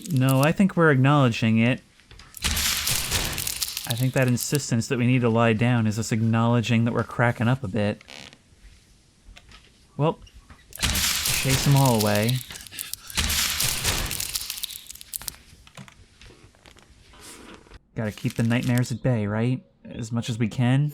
No, I think we're acknowledging it. I think that insistence that we need to lie down is us acknowledging that we're cracking up a bit. Well, chase them all away. Gotta keep the nightmares at bay, right? As much as we can.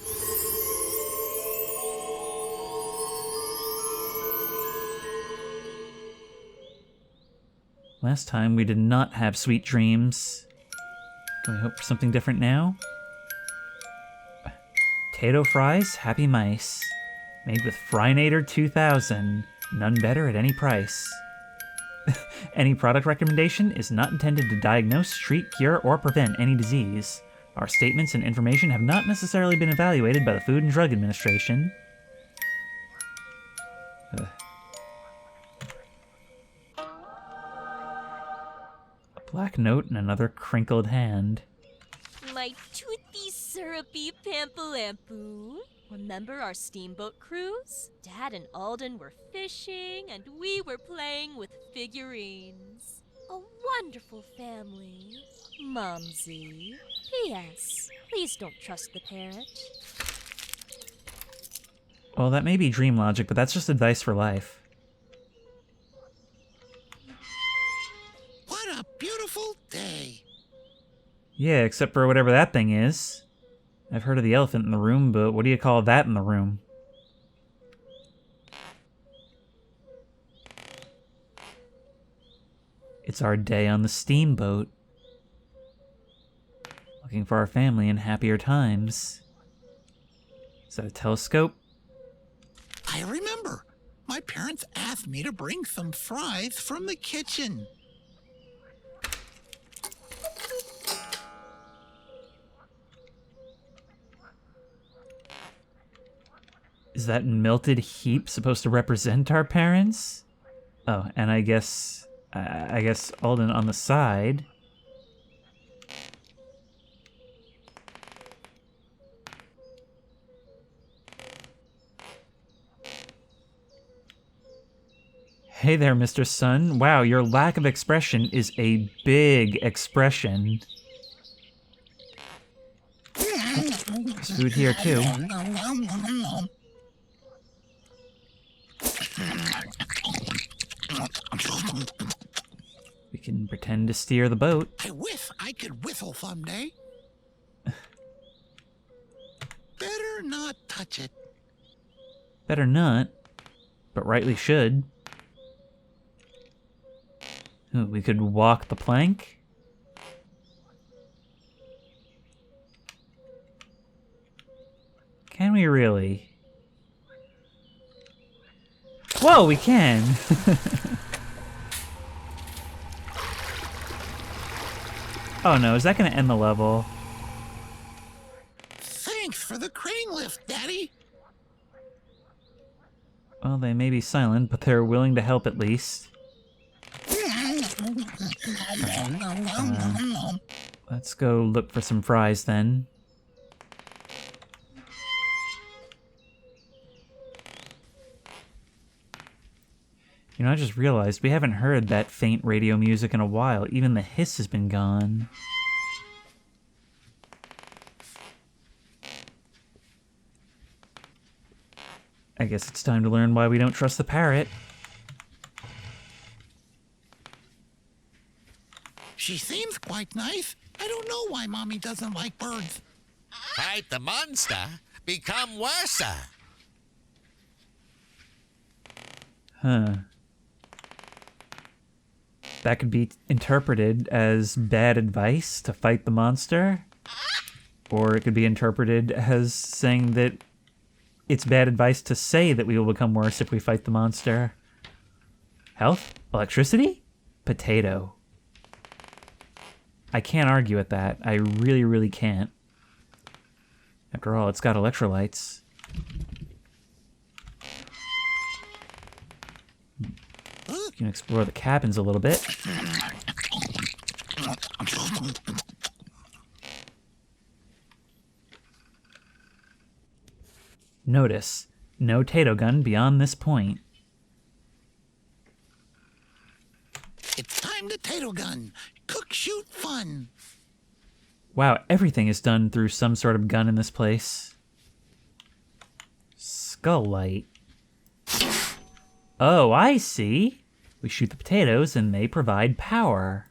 Last time we did not have sweet dreams. Can we hope for something different now? Potato fries, happy mice. Made with Frynator 2000. None better at any price. Any product recommendation is not intended to diagnose, treat, cure, or prevent any disease. Our statements and information have not necessarily been evaluated by the Food and Drug Administration. Black note and another crinkled hand. My toothy, syrupy Pampa-Lampu. Remember our steamboat cruise? Dad and Alden were fishing, and we were playing with figurines. A wonderful family. Mumsy. P.S. Please don't trust the parrot. Well, that may be dream logic, but that's just advice for life. What a beautiful day. Yeah, except for whatever that thing is. I've heard of the elephant in the room, but what do you call that in the room? It's our day on the steamboat. Looking for our family in happier times. Is that a telescope? I remember. My parents asked me to bring some fries from the kitchen. Is that melted heap supposed to represent our parents? Oh, and I guess Alden on the side. Hey there, Mr. Sun. Wow, your lack of expression is a big expression. There's food here, too. We can pretend to steer the boat. I could whistle someday. Better not touch it. Better not, but rightly should. Ooh, we could walk the plank. Can we really? Whoa, we can! Oh no, is that gonna end the level? Thanks for the crane lift, Daddy. Well, they may be silent, but they're willing to help at least. Let's go look for some fries then. You know, I just realized we haven't heard that faint radio music in a while. Even the hiss has been gone. I guess it's time to learn why we don't trust the parrot. She seems quite nice. I don't know why Mommy doesn't like birds. Fight the monster, become worser. Huh. That could be interpreted as bad advice to fight the monster. Or it could be interpreted as saying that it's bad advice to say that we will become worse if we fight the monster. Health? Electricity? Potato. I can't argue with that. I really, really can't. After all, it's got electrolytes. You can explore the cabins a little bit. Notice, no Tato gun beyond this point. It's time to Tato gun. Cook, shoot, fun. Wow, everything is done through some sort of gun in this place. Skull light. Oh, I see. We shoot the potatoes and they provide power.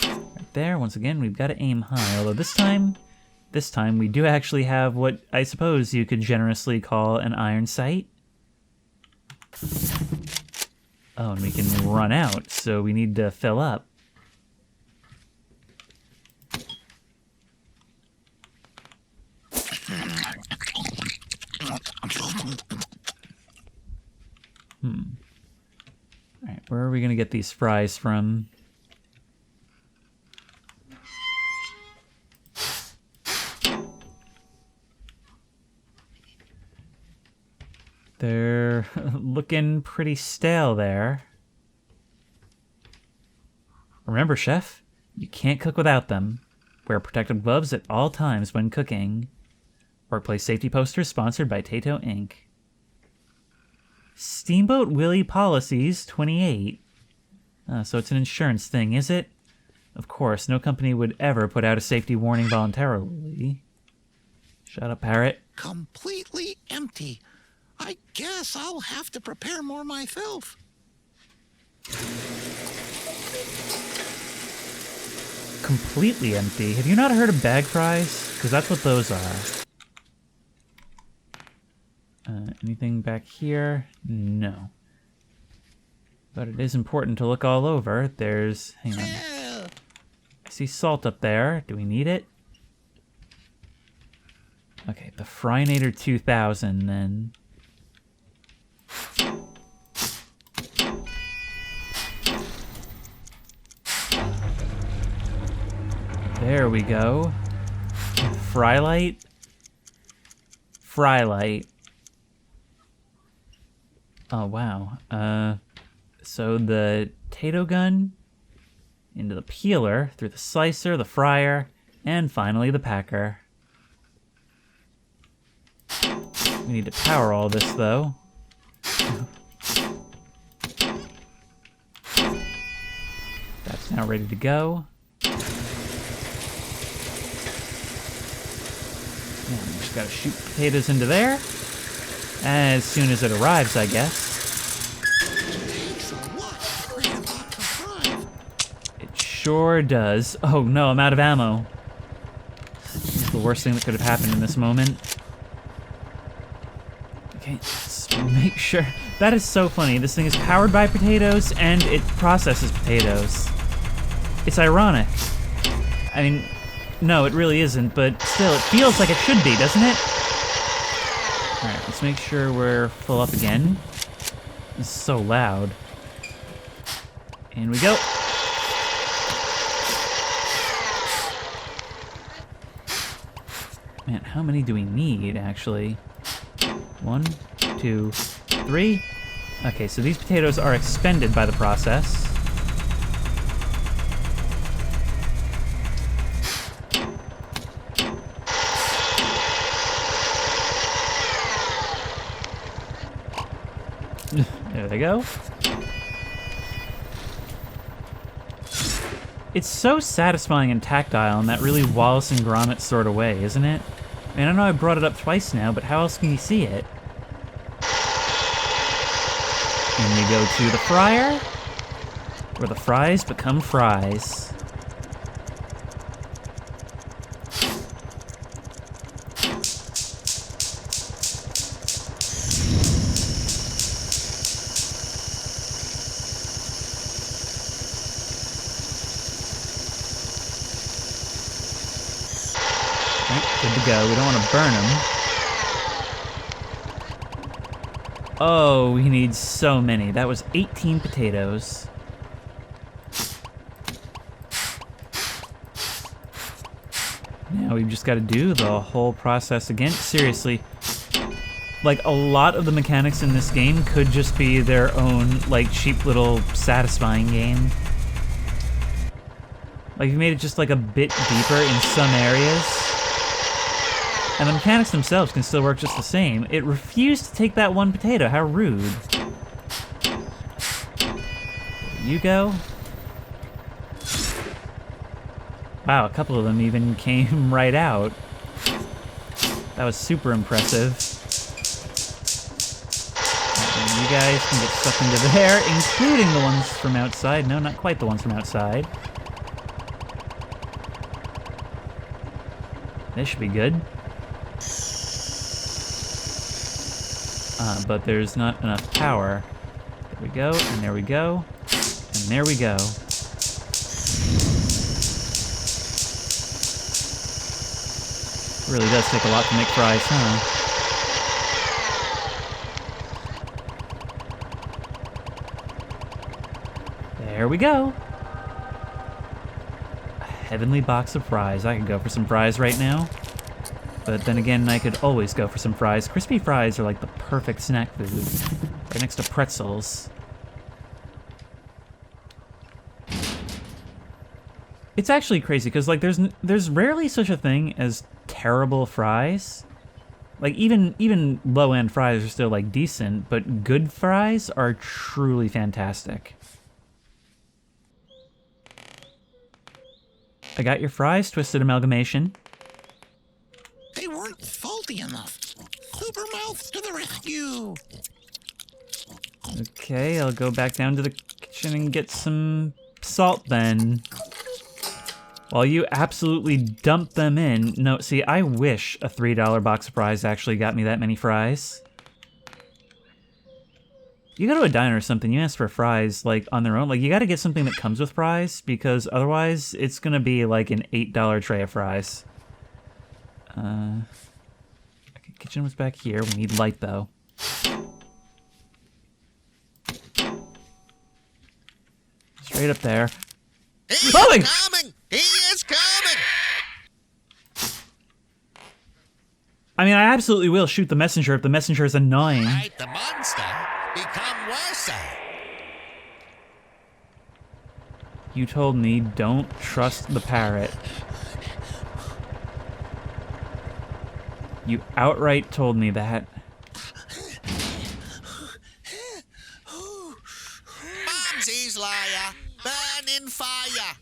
Right there, once again, we've got to aim high. Although this time we do actually have what I suppose you could generously call an iron sight. Oh, and we can run out, so we need to fill up. Alright, where are we gonna get these fries from? They're looking pretty stale there. Remember, chef, you can't cook without them. Wear protective gloves at all times when cooking. Workplace safety posters sponsored by Tato Inc. Steamboat Willie Policies 28. So it's an insurance thing, is it? Of course, no company would ever put out a safety warning voluntarily. Shut up, parrot. Completely empty. I guess I'll have to prepare more myself. Completely empty? Have you not heard of bag fries? Because that's what those are. Anything back here? No. But it is important to look all over. There's... hang on. I see salt up there. Do we need it? Okay, the Frynator 2000 then. There we go. Frylight? Frylight. Oh, wow. So the potato gun into the peeler, through the slicer, the fryer, and finally the packer. We need to power all this, though. That's now ready to go. Yeah, we just gotta shoot potatoes into there. As soon as it arrives, I guess. Takes a lot to create a box of fries. It sure does. Oh no, I'm out of ammo. This is the worst thing that could have happened in this moment. Okay, let's make sure. That is so funny. This thing is powered by potatoes and it processes potatoes. It's ironic. I mean, no, it really isn't, but still, it feels like it should be, doesn't it? Alright, let's make sure we're full up again. This is so loud. In we go. Man, how many do we need, actually? 1, 2, 3. Okay, so these potatoes are expended by the process. There they go. It's so satisfying and tactile in that really Wallace and Gromit sort of way, isn't it? I mean, I know I brought it up twice now, but how else can you see it? And we go to the fryer, where the fries become fries. Good to go. We don't want to burn them. Oh, we need so many. That was 18 potatoes. Now we've just got to do the whole process again. Seriously. Like, a lot of the mechanics in this game could just be their own, like, cheap little satisfying game. Like, you made it just, like, a bit deeper in some areas. And the mechanics themselves can still work just the same. It refused to take that one potato. How rude. There you go. Wow, a couple of them even came right out. That was super impressive. And you guys can get stuck into there, including the ones from outside. No, not quite the ones from outside. This should be good. But there's not enough power. There we go, and there we go, and there we go. It really does take a lot to make fries, huh? There we go. A heavenly box of fries. I could go for some fries right now. But then again, I could always go for some fries. Crispy fries are like the perfect snack food. Right next to pretzels. It's actually crazy, because like there's rarely such a thing as terrible fries. Like even low-end fries are still like decent, but good fries are truly fantastic. I got your fries, Twisted Amalgamation. They weren't faulty enough. Coopermouth to the rescue. Okay, I'll go back down to the kitchen and get some salt then. While you absolutely dump them in. No, see, I wish a $3 box of fries actually got me that many fries. You go to a diner or something, you ask for fries, like, on their own. Like, you gotta get something that comes with fries, because otherwise it's gonna be like an $8 tray of fries. Okay, kitchen was back here. We need light, though. Straight up there. He's Oh, coming! He is coming! I mean, I absolutely will shoot the messenger if the messenger is annoying. Fight the monster. Become sir. You told me don't trust the parrot. You outright told me that. Mumsy's liar. Burn in fire.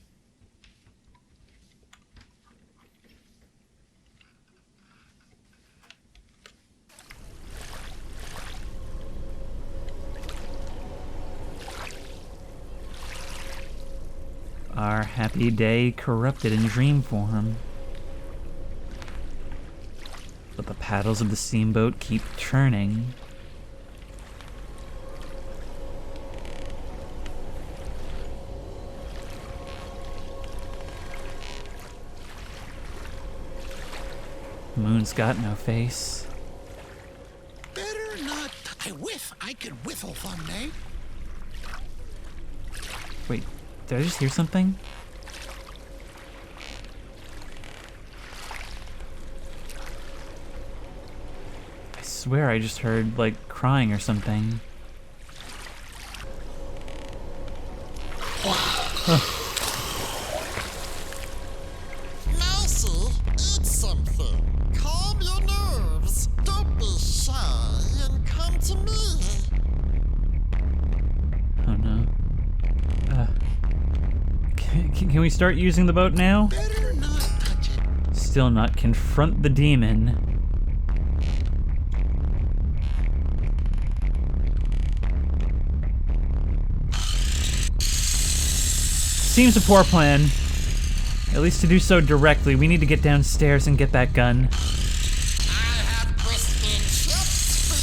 Our happy day corrupted in dream form. But the paddles of the steamboat keep turning. The moon's got no face. Better not. I could whiffle someday. Wait, did I just hear something? I swear I just heard, like, crying or something. Mousy, eat something. Calm your nerves. Don't be shy and come to me. Oh no. Can we start using the boat now? Better not touch it. Still not. Confront the demon. Seems a poor plan. At least to do so directly, we need to get downstairs and get that gun. I have crispy chips for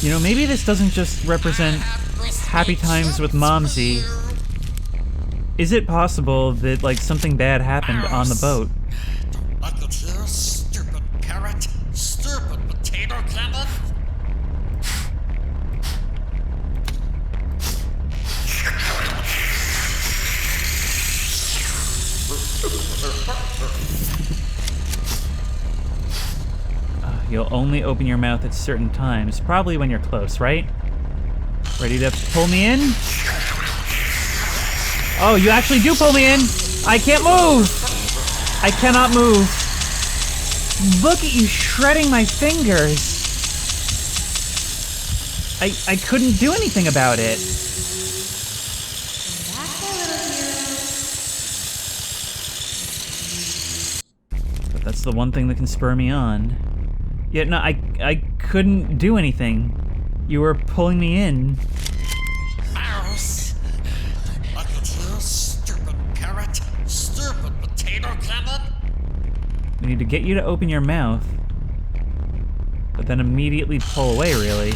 you. You know, maybe this doesn't just represent happy times with Momsy. Is it possible that, like, something bad happened on the boat? Like it here, stupid parrot. Stupid potato climber. You'll only open your mouth at certain times, probably when you're close, right? Ready to pull me in? Oh, you actually do pull me in! I can't move! I cannot move. Look at you shredding my fingers! I couldn't do anything about it. But that's the one thing that can spur me on. Yet no, I couldn't do anything. You were pulling me in. Mouse. Like it here, stupid parrot. Stupid potato climber. We need to get you to open your mouth, but then immediately pull away, really.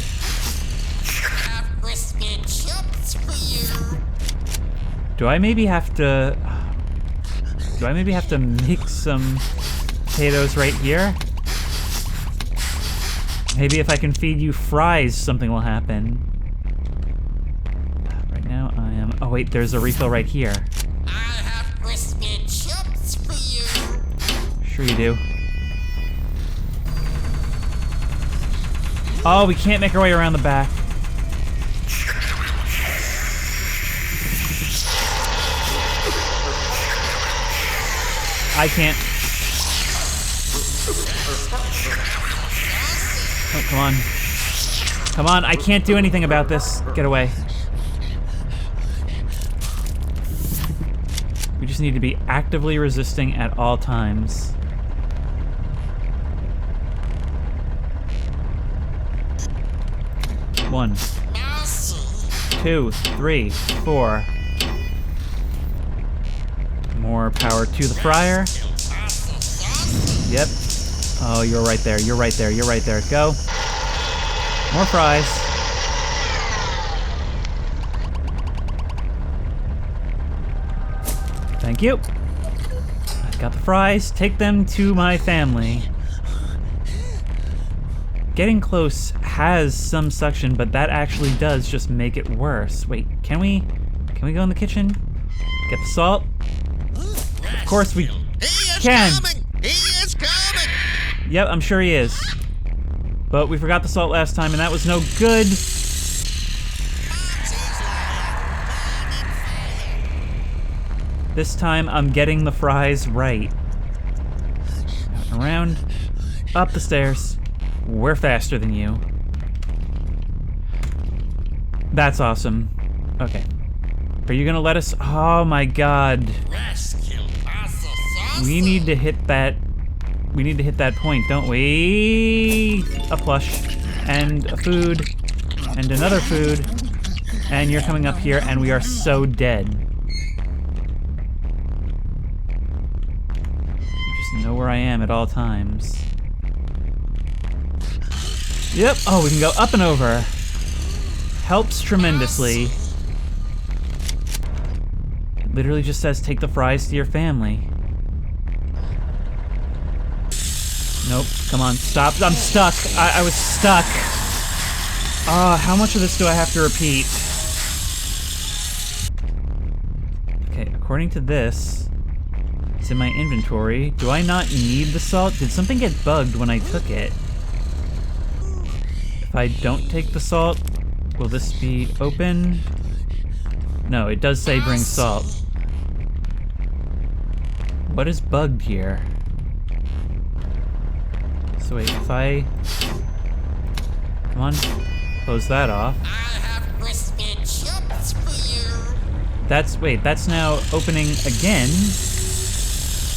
Have crispy chips for you. Do I maybe have to make some potatoes right here? Maybe if I can feed you fries, something will happen. Right now I am... Oh wait, there's a refill right here. I have crispy chips for you. Sure you do. Oh, we can't make our way around the back. I can't. Oh, come on. Come on, I can't do anything about this. Get away. We just need to be actively resisting at all times. One, 2, 3, 4. More power to the fryer. Yep. Oh, you're right there. You're right there. You're right there. Go. More fries. Thank you. I've got the fries. Take them to my family. Getting close has some suction, but that actually does just make it worse. Wait, can we go in the kitchen? Get the salt? Of course we He is can. coming. He is coming. Yep, I'm sure he is. But we forgot the salt last time, and that was no good. This time, I'm getting the fries right. Around, up the stairs. We're faster than you. That's awesome. Okay. Are you gonna let us? Oh my god. We need to hit that. We need to hit that point, don't we? A plush, and a food, and another food, and you're coming up here, and we are so dead. You just know where I am at all times. Yep. Oh, we can go up and over. Helps tremendously. It literally just says take the fries to your family. Nope, come on, stop. I'm stuck. I was stuck. How much of this do I have to repeat? Okay, according to this, it's in my inventory. Do I not need the salt? Did something get bugged when I took it? If I don't take the salt, will this be open? No, it does say bring salt. What is bugged here? So wait, if I... Come on, close that off. I have crispy chips for you. Wait, that's now opening again.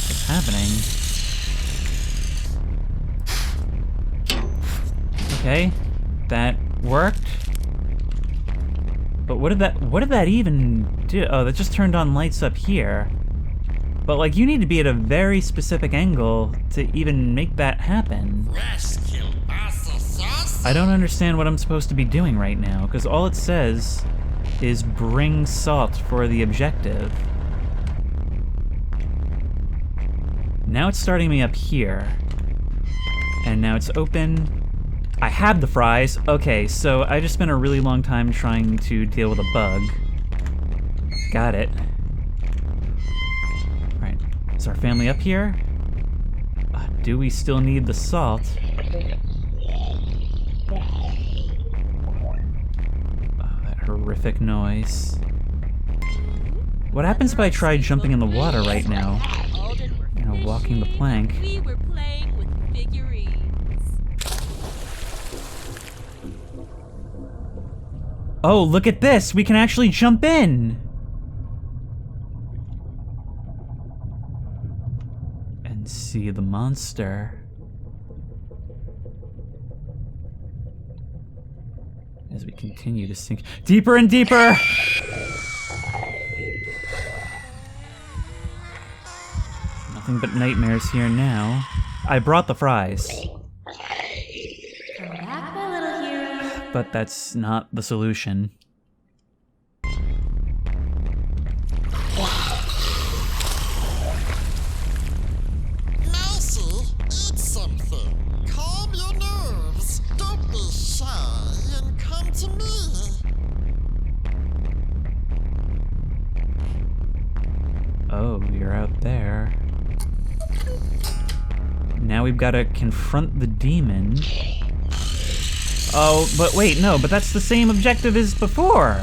What's happening? Okay, that worked. But what did that even do? Oh, that just turned on lights up here. But like, you need to be at a very specific angle to even make that happen. I don't understand what I'm supposed to be doing right now, because all it says is bring salt for the objective. Now it's starting me up here. And now it's open. I have the fries. Okay, so I just spent a really long time trying to deal with a bug. Got it. Alright, is our family up here? Do we still need the salt? Oh, that horrific noise. What happens if I try jumping in the water right now? You know, walking the plank. We were playing with figurines. Oh, look at this! We can actually jump in! And see the monster. As we continue to sink deeper and deeper! Nothing but nightmares here now. I brought the fries. Come back, my little hero. But that's not the solution. Mousy, eat something. Calm your nerves. Don't be shy and come to me. Oh, you're out there. Now we've got to confront the demon. Oh, but wait, no, but that's the same objective as before.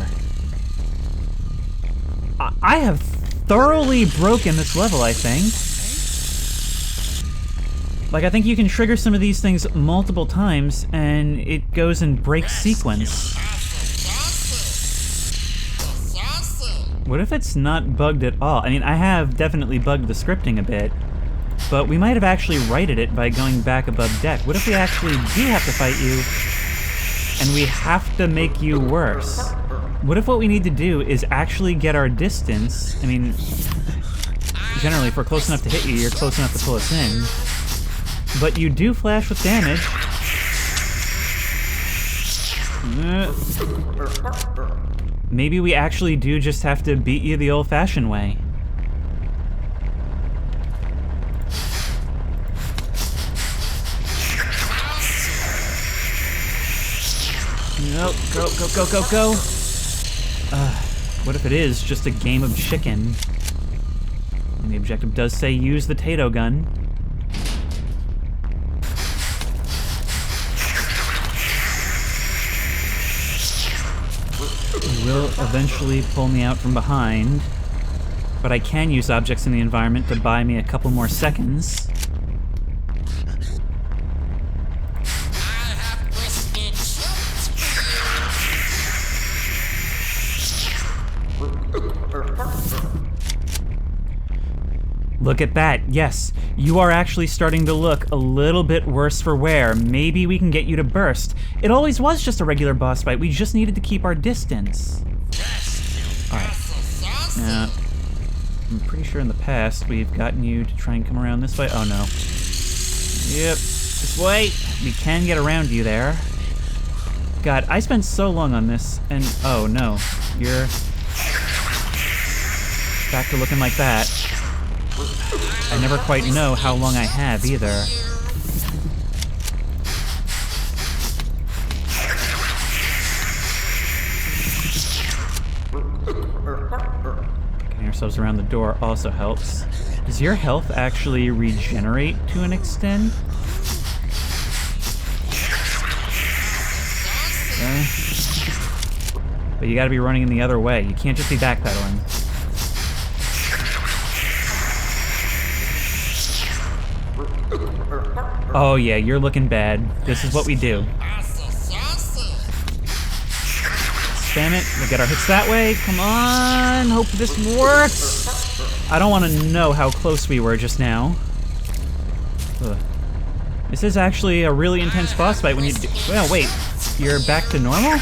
I have thoroughly broken this level, I think. Like, I think you can trigger some of these things multiple times, and it goes and breaks sequence. What if it's not bugged at all? I mean, I have definitely bugged the scripting a bit, but we might have actually righted it by going back above deck. What if we actually do have to fight you, and we have to make you worse? What if what we need to do is actually get our distance? I mean, generally, if we're close enough to hit you, you're close enough to pull us in. But you do flash with damage. Maybe we actually do just have to beat you the old-fashioned way. Nope, go, go, go, go, go. What if it is just a game of chicken? And the objective does say use the Tato gun. will eventually pull me out from behind, but I can use objects in the environment to buy me a couple more seconds. Look at that. Yes, you are actually starting to look a little bit worse for wear. Maybe we can get you to burst. It always was just a regular boss fight. We just needed to keep our distance. Alright. Now, I'm pretty sure in the past we've gotten you to try and come around this way. Oh no. Yep. This way. We can get around you there. God, I spent so long on this, and oh no. You're back to looking like that. I never quite know how long I have, either. Getting ourselves around the door also helps. Does your health actually regenerate to an extent? But you gotta be running in the other way. You can't just be backpedaling. Oh yeah, you're looking bad. This is what we do. Spam it. We'll get our hits that way. Come on. Hope this works. I don't want to know how close we were just now. Ugh. This is actually a really intense boss fight when you do... Well, wait. You're back to normal?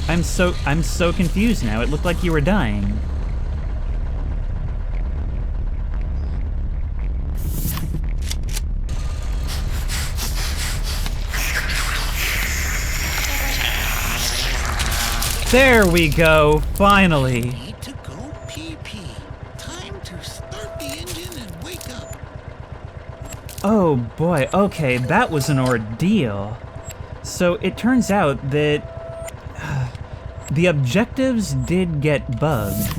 I'm so confused now. It looked like you were dying. There we go, finally. Need to go pee-pee. Time to start the engine and wake up. Oh boy, okay, that was an ordeal. So it turns out that the objectives did get bugged,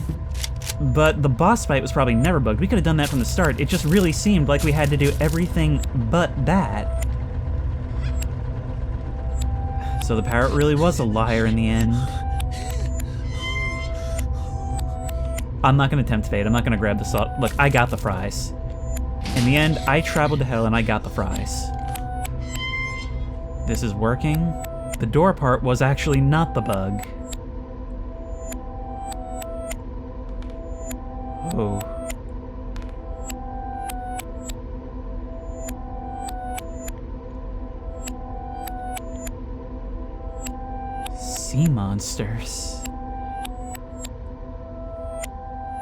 but the boss fight was probably never bugged. We could have done that from the start. It just really seemed like we had to do everything but that. So the parrot really was a liar in the end. I'm not gonna tempt fate. I'm not gonna grab the salt. Look, I got the fries. In the end, I traveled to hell and I got the fries. This is working. The door part was actually not the bug. Oh. Sea monsters.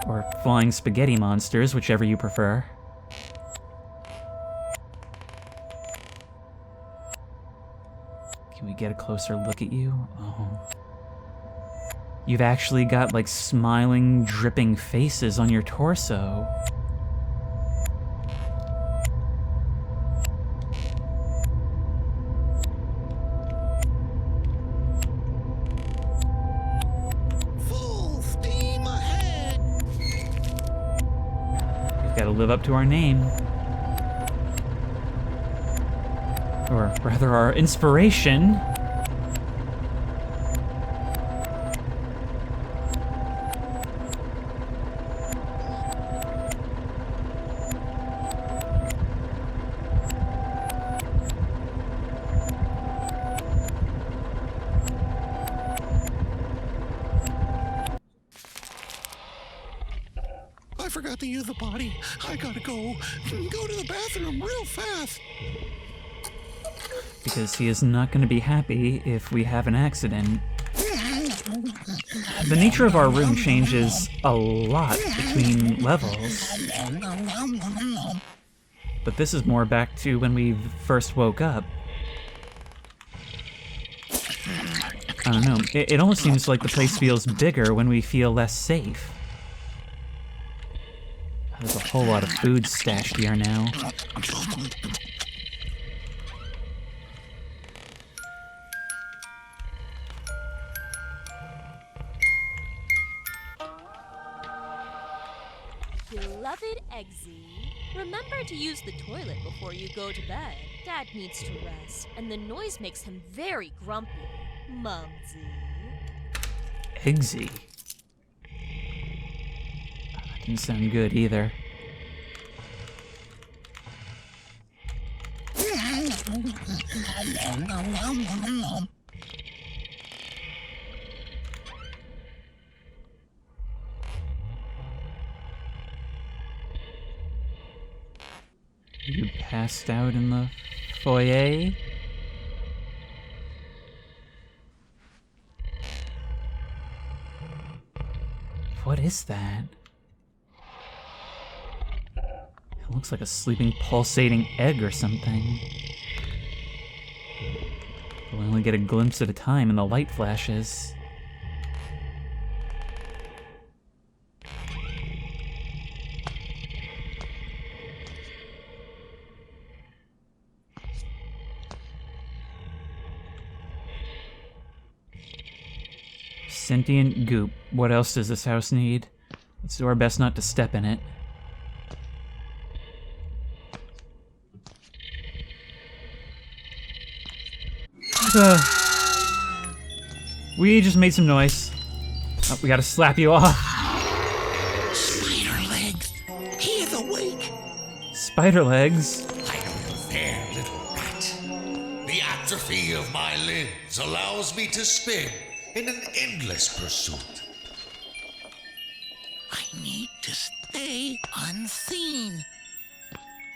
Or flying spaghetti monsters, whichever you prefer. Can we get a closer look at you? Oh. You've actually got, like, smiling, dripping faces on your torso. Full steam ahead. We've got to live up to our name. Or rather, our inspiration. I forgot to use the potty. I gotta go. Go to the bathroom real fast. Because he is not going to be happy if we have an accident. The nature of our room changes a lot between levels. But this is more back to when we first woke up. I don't know. It almost seems like the place feels bigger when we feel less safe. There's a whole lot of food stashed here now. Beloved Eggsy, remember to use the toilet before you go to bed. Dad needs to rest, and the noise makes him very grumpy. Mumsy. Eggsy. That didn't sound good either. You passed out in the foyer? What is that? It looks like a sleeping, pulsating egg or something. We'll only get a glimpse at a time in the light flashes. Sentient goop. What else does this house need? Let's do our best not to step in it. We just made some noise. Oh, we gotta slap you off. Spider legs. He is awake. Spider legs? I am there, little rat. The atrophy of my limbs allows me to spin in an endless pursuit. I need to stay unseen.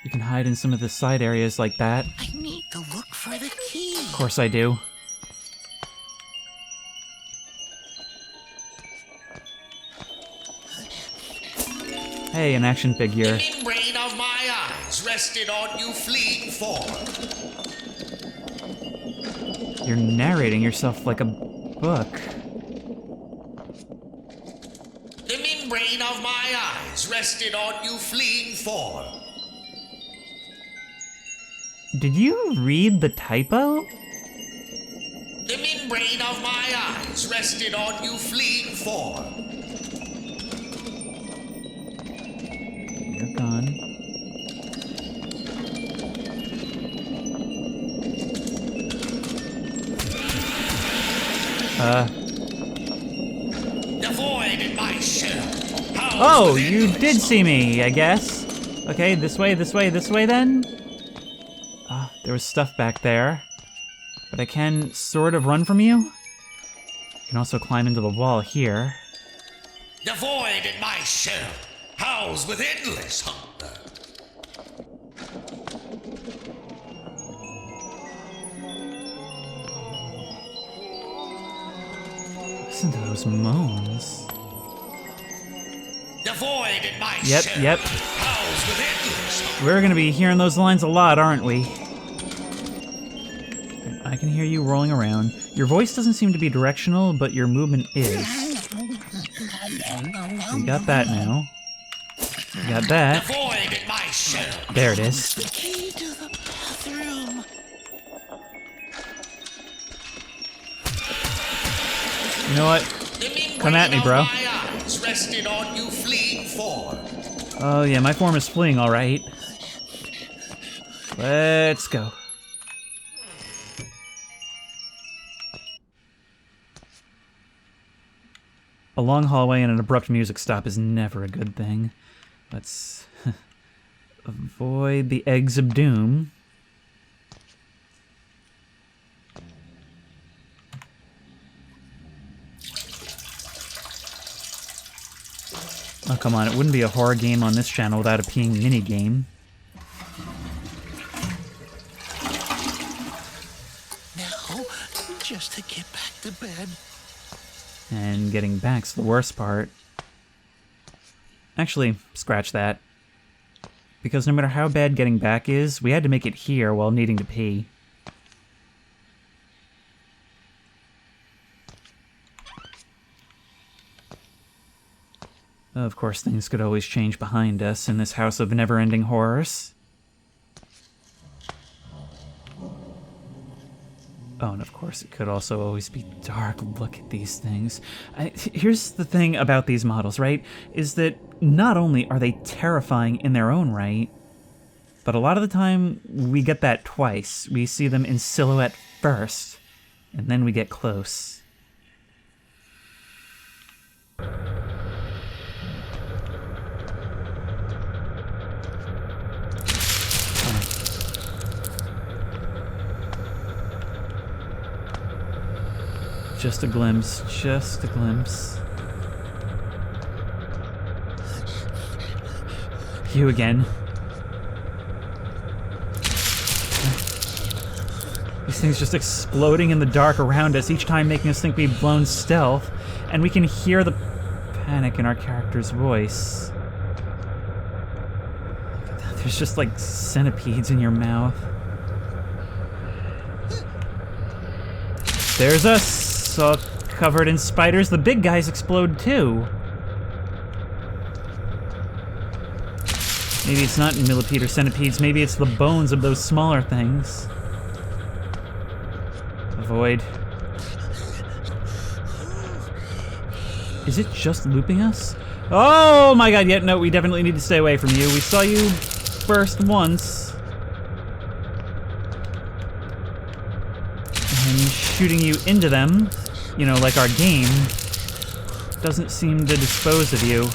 You can hide in some of the side areas like that. I need to look for the key. Of course I do. Hey, an action figure. The membrane of my eyes rested on you fleeing form. You're narrating yourself like a book. The membrane of my eyes rested on you fleeing form. Did you read the typo? The membrane of my eyes rested on you fleeing form. You're gone. The void in my shell. Oh, you did see me, I guess. Okay, this way then? Ah, there was stuff back there. But I can sort of run from you. You can also climb into the wall here. The void in my shell, housed with endless hunger. Listen to those moans. The void in my Yep, shell, yep. housed with endless hunger. We're gonna be hearing those lines a lot, aren't we? I can hear you rolling around. Your voice doesn't seem to be directional, but your movement is. We got that now. We got The that. void in my shell. There it is. The key to the bathroom. You know what? The membrane Come at me, bro. of my eyes rested on you fleeing form. Oh yeah, my form is fleeing, alright. Let's go. A long hallway and an abrupt music stop is never a good thing. Let's avoid the eggs of doom. Oh, come on, it wouldn't be a horror game on this channel without a peeing minigame. Now, just to get back to bed. And getting back's the worst part. Actually, scratch that. Because no matter how bad getting back is, we had to make it here while needing to pee. Of course, things could always change behind us in this house of never-ending horrors. Oh, and of course, it could also always be dark. Look at these things. Here's the thing about these models, right? Is that not only are they terrifying in their own right, But a lot of the time, we get that twice. We see them in silhouette first, and then we get close. Just a glimpse, just a glimpse. You again. These things just exploding in the dark around us, each time making us think we've blown stealth, and we can hear the panic in our character's voice. There's just like centipedes in your mouth. There's us, all covered in spiders. The big guys explode too. Maybe it's not millipede or centipedes, maybe it's the bones of those smaller things. Avoid. Is it just looping us? Oh my god, yeah, no, we definitely need to stay away from you. We saw you burst once. And shooting you into them, you know, like our game, doesn't seem to dispose of you.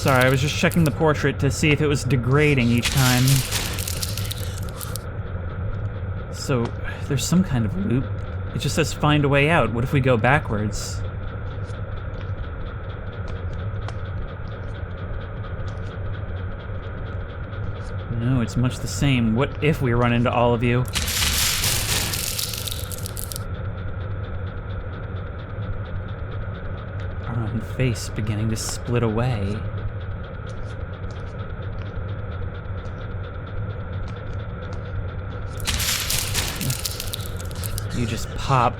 Sorry, I was just checking the portrait to see if it was degrading each time. So, there's some kind of loop. It just says find a way out. What if we go backwards? No, it's much the same. What if we run into all of you? Our own face beginning to split away. You just pop.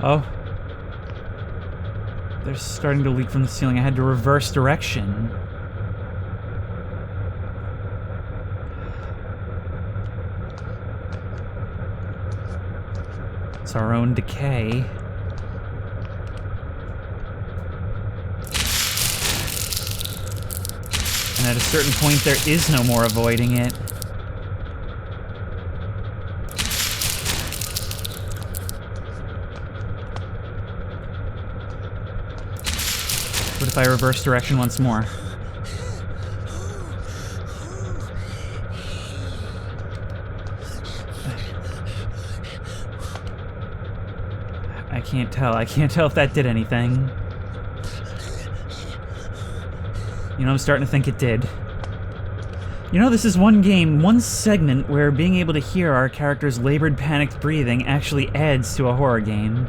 Oh. They're starting to leak from the ceiling. I had to reverse direction. It's our own decay. And at a certain point, there is no more avoiding it. What if I reverse direction once more? I can't tell. I can't tell if that did anything. You know, I'm starting to think it did. You know, this is one game, one segment where being able to hear our character's labored, panicked breathing actually adds to a horror game.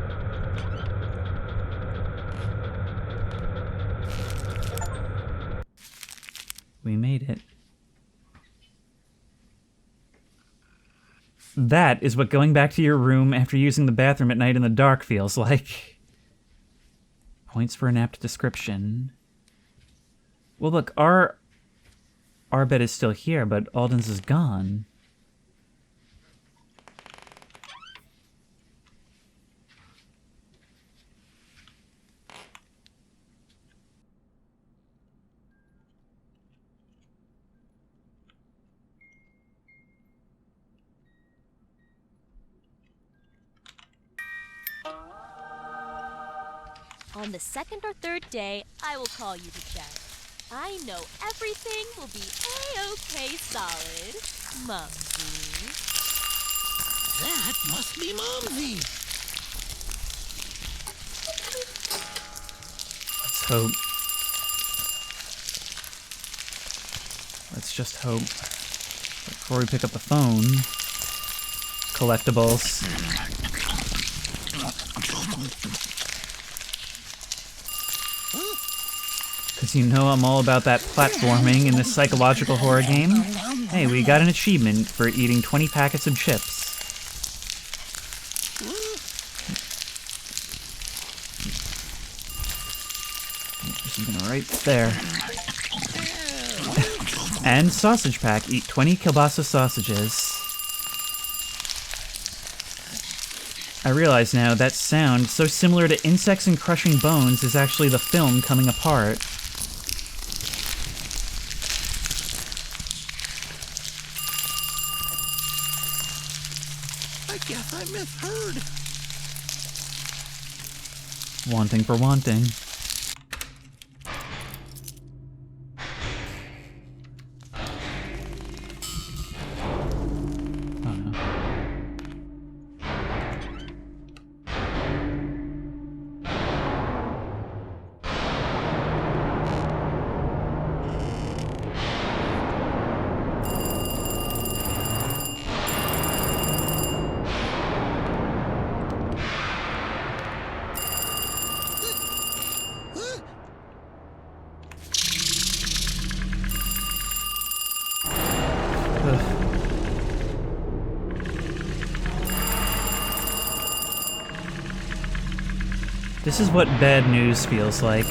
We made it. That is what going back to your room after using the bathroom at night in the dark feels like. Points for an apt description. Well, look, our bed is still here, but Alden's is gone. On the second or third day, I will call you to check. I know everything will be A-OK solid, Mumsy. That must be Mumsy. Let's hope. Let's just hope. Before we pick up the phone. Collectibles. Because you know I'm all about that platforming in this psychological horror game. Hey, we got an achievement for eating 20 packets of chips. Something right there. And sausage pack. Eat 20 kielbasa sausages. I realize now that sound, so similar to insects and crushing bones, is actually the film coming apart. I guess I misheard. Wanting for wanting. This is what bad news feels like.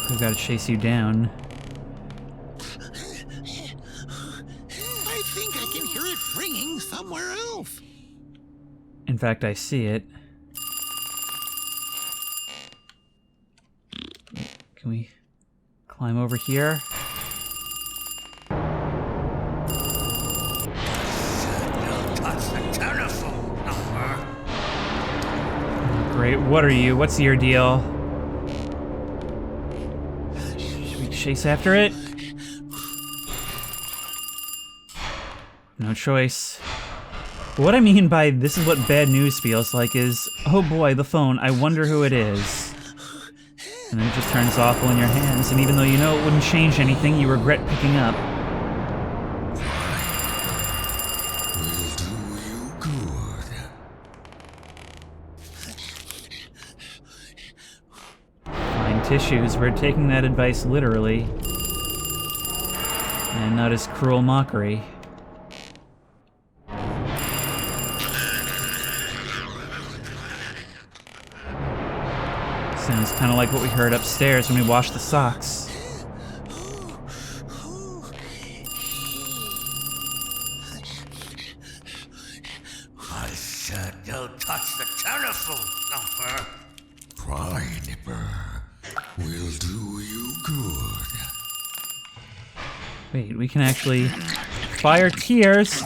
We've got to chase you down. I think I can hear it ringing somewhere else. In fact, I see it. Can we climb over here? Great, what are you? What's your deal? Should we chase after it? No choice. What I mean by this is what bad news feels like is, oh boy, the phone, I wonder who it is. And then it just turns awful in your hands, and even though you know it wouldn't change anything, you regret picking up. Will do you good. Fine tissues, we're taking that advice literally. And not as cruel mockery. Sounds kind of like what we heard upstairs when we washed the socks. I said don't touch the telephone number. Cry nipper will do you good. Wait, we can actually fire tears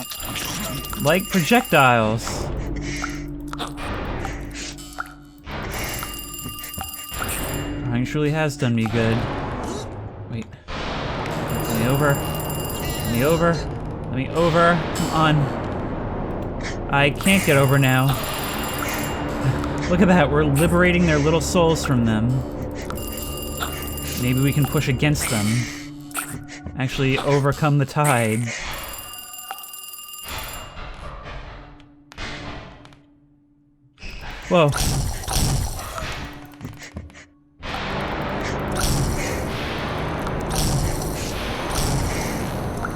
like projectiles. It truly has done me good. Wait. Let me over. Let me over. Let me over. Come on. I can't get over now. Look at that. We're liberating their little souls from them. Maybe we can push against them. Actually overcome the tide. Whoa.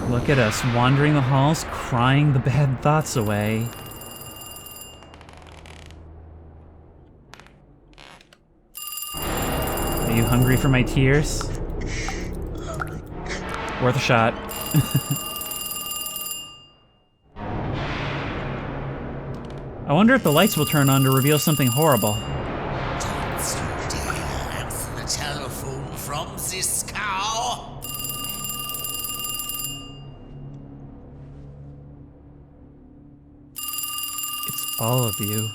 Look at us, wandering the halls, crying the bad thoughts away. Are you hungry for my tears? Worth a shot. I wonder if the lights will turn on to reveal something horrible. Don't you dare answer the telephone from this cow. It's all of you.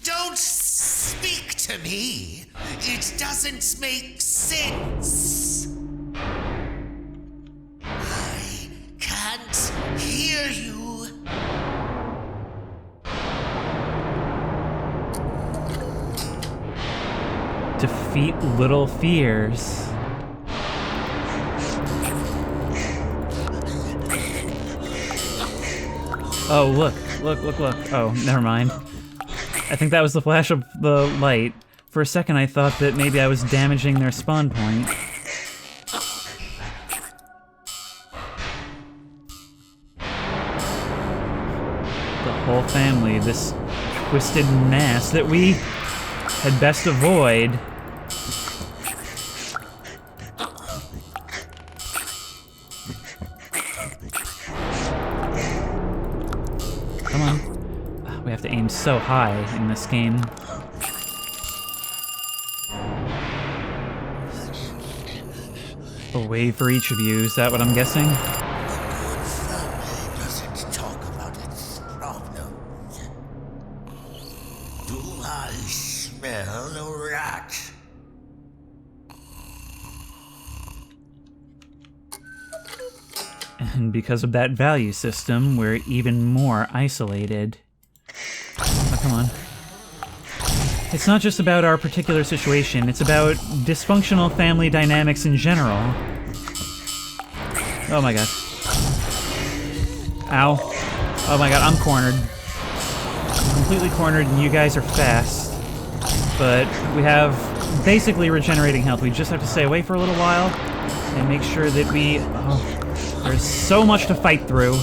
Don't speak to me. It doesn't make sense. I can't hear you. Defeat little fears. Oh, look. Oh, never mind. I think that was the flash of the light. For a second, I thought that maybe I was damaging their spawn point. The whole family, this twisted mass that we had best avoid. Come on. We have to aim so high in this game. A wave for each of you, is that what I'm guessing? Family doesn't talk about its problems. Do I smell a rat? And because of that value system, we're even more isolated. Oh, come on. It's not just about our particular situation, it's about dysfunctional family dynamics in general. Oh my god. Ow. Oh my god, I'm cornered. I'm completely cornered and you guys are fast. But we have basically regenerating health. We just have to stay away for a little while and make sure that we... Oh, there's so much to fight through.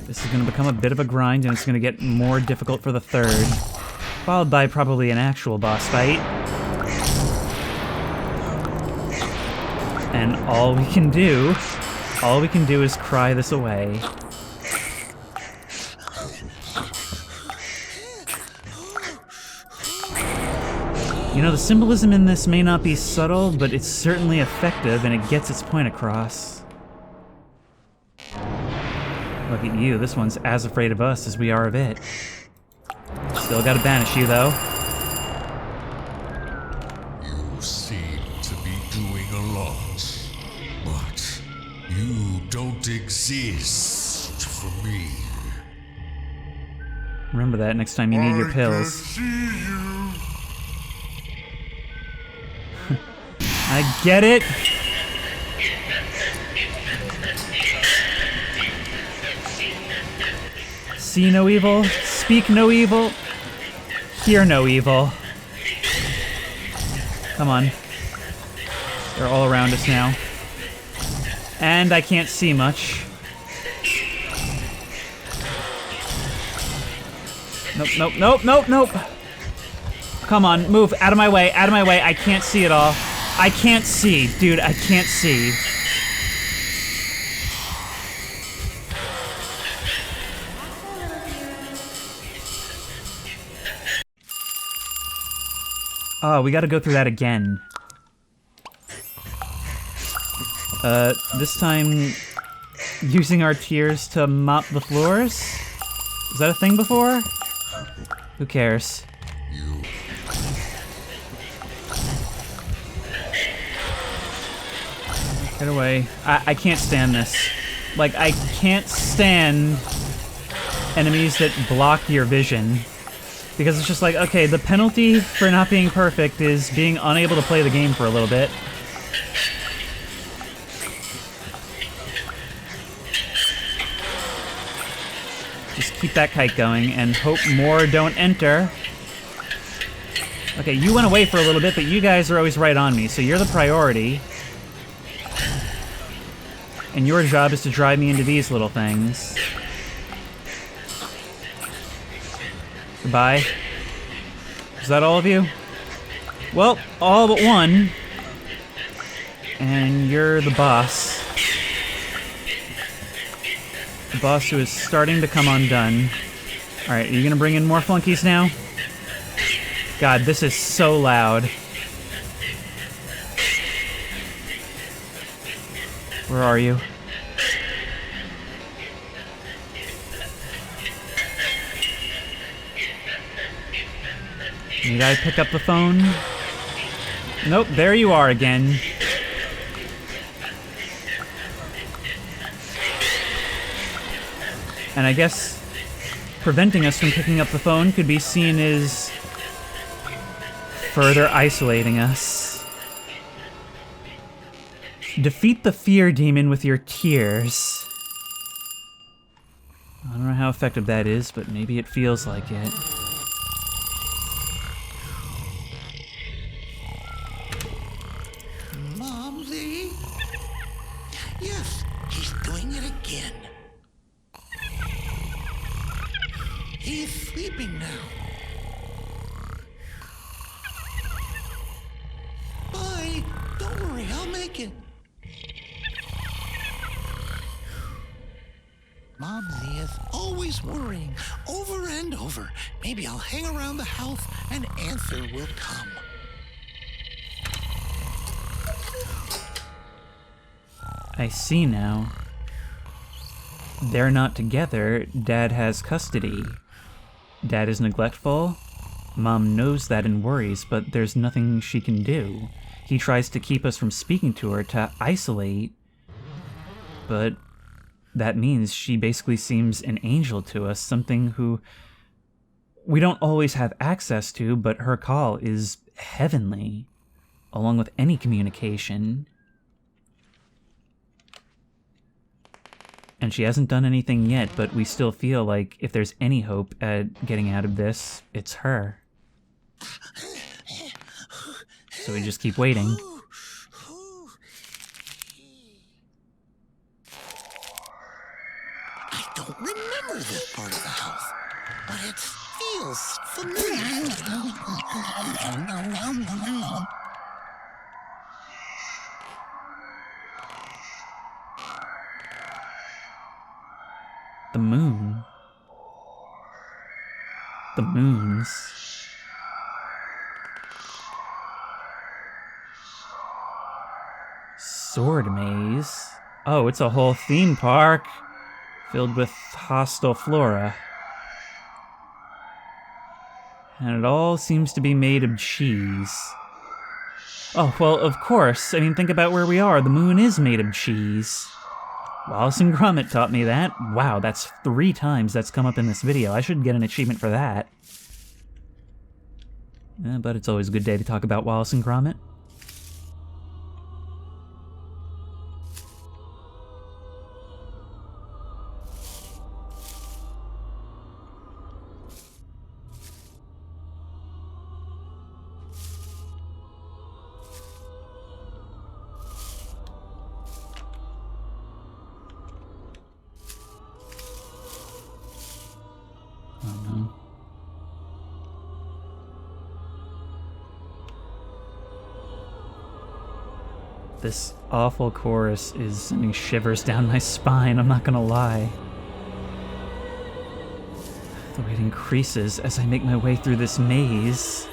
This is going to become a bit of a grind, and it's going to get more difficult for the third, followed by probably an actual boss fight. And all we can do is cry this away. You know, the symbolism in this may not be subtle, but it's certainly effective, and it gets its point across. Look at you, this one's as afraid of us as we are of it. Still gotta banish you, though. You seem to be doing a lot, but you don't exist for me. Remember that next time you need your pills. I can see you. I get it! See no evil, speak no evil, hear no evil. Come on. They're all around us now. And I can't see much. Nope. Come on, move, out of my way, I can't see it all. I can't see, dude, I can't see. Oh, we gotta go through that again. This time using our tears to mop the floors? Was that a thing before? Who cares? Get away. I can't stand this. Like, I can't stand enemies that block your vision. Because it's just like, okay, the penalty for not being perfect is being unable to play the game for a little bit. Just keep that kite going and hope more don't enter. Okay, you went away for a little bit, but you guys are always right on me, so you're the priority. And your job is to drive me into these little things. Goodbye. Is that all of you? Well, all but one. And you're the boss. The boss who is starting to come undone. Alright, are you gonna bring in more flunkies now? God, this is so loud. Where are you? Need I pick up the phone? Nope, there you are again. And I guess preventing us from picking up the phone could be seen as further isolating us. Defeat the fear demon with your tears. I don't know how effective that is, but maybe it feels like it. Momsy? Yes, he's doing it again. He's sleeping now. Bye. Don't worry, I'll make it. Momsy is always worrying, over and over. Maybe I'll hang around the house and answer will come. I see now. They're not together. Dad has custody. Dad is neglectful. Mom knows that and worries, but there's nothing she can do. He tries to keep us from speaking to her, to isolate, but that means she basically seems an angel to us, something who we don't always have access to, but her call is heavenly, along with any communication. And she hasn't done anything yet, but we still feel like if there's any hope at getting out of this, it's her. So we just keep waiting. I don't remember this part of the house, but it feels familiar. The moon. The moons. Sword maze. Oh, it's a whole theme park filled with hostile flora. And it all seems to be made of cheese. Oh, well, of course. I mean, think about where we are. The moon is made of cheese. Wallace and Gromit taught me that. Wow, that's 3 times that's come up in this video. I should get an achievement for that. But it's always a good day to talk about Wallace and Gromit. This awful chorus is sending shivers down my spine, I'm not gonna lie. The weight increases as I make my way through this maze.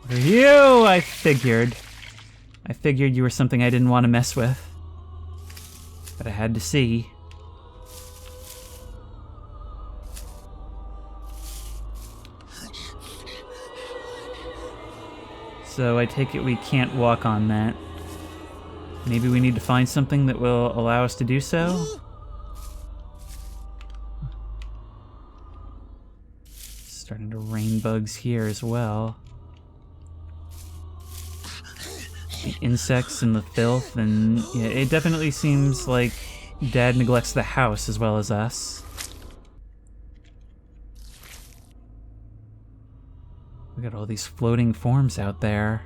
What are you? I figured you were something I didn't want to mess with. But I had to see. So I take it we can't walk on that. Maybe we need to find something that will allow us to do so? Starting to rain bugs here as well. The insects and the filth, and yeah, it definitely seems like Dad neglects the house as well as us. We got all these floating forms out there.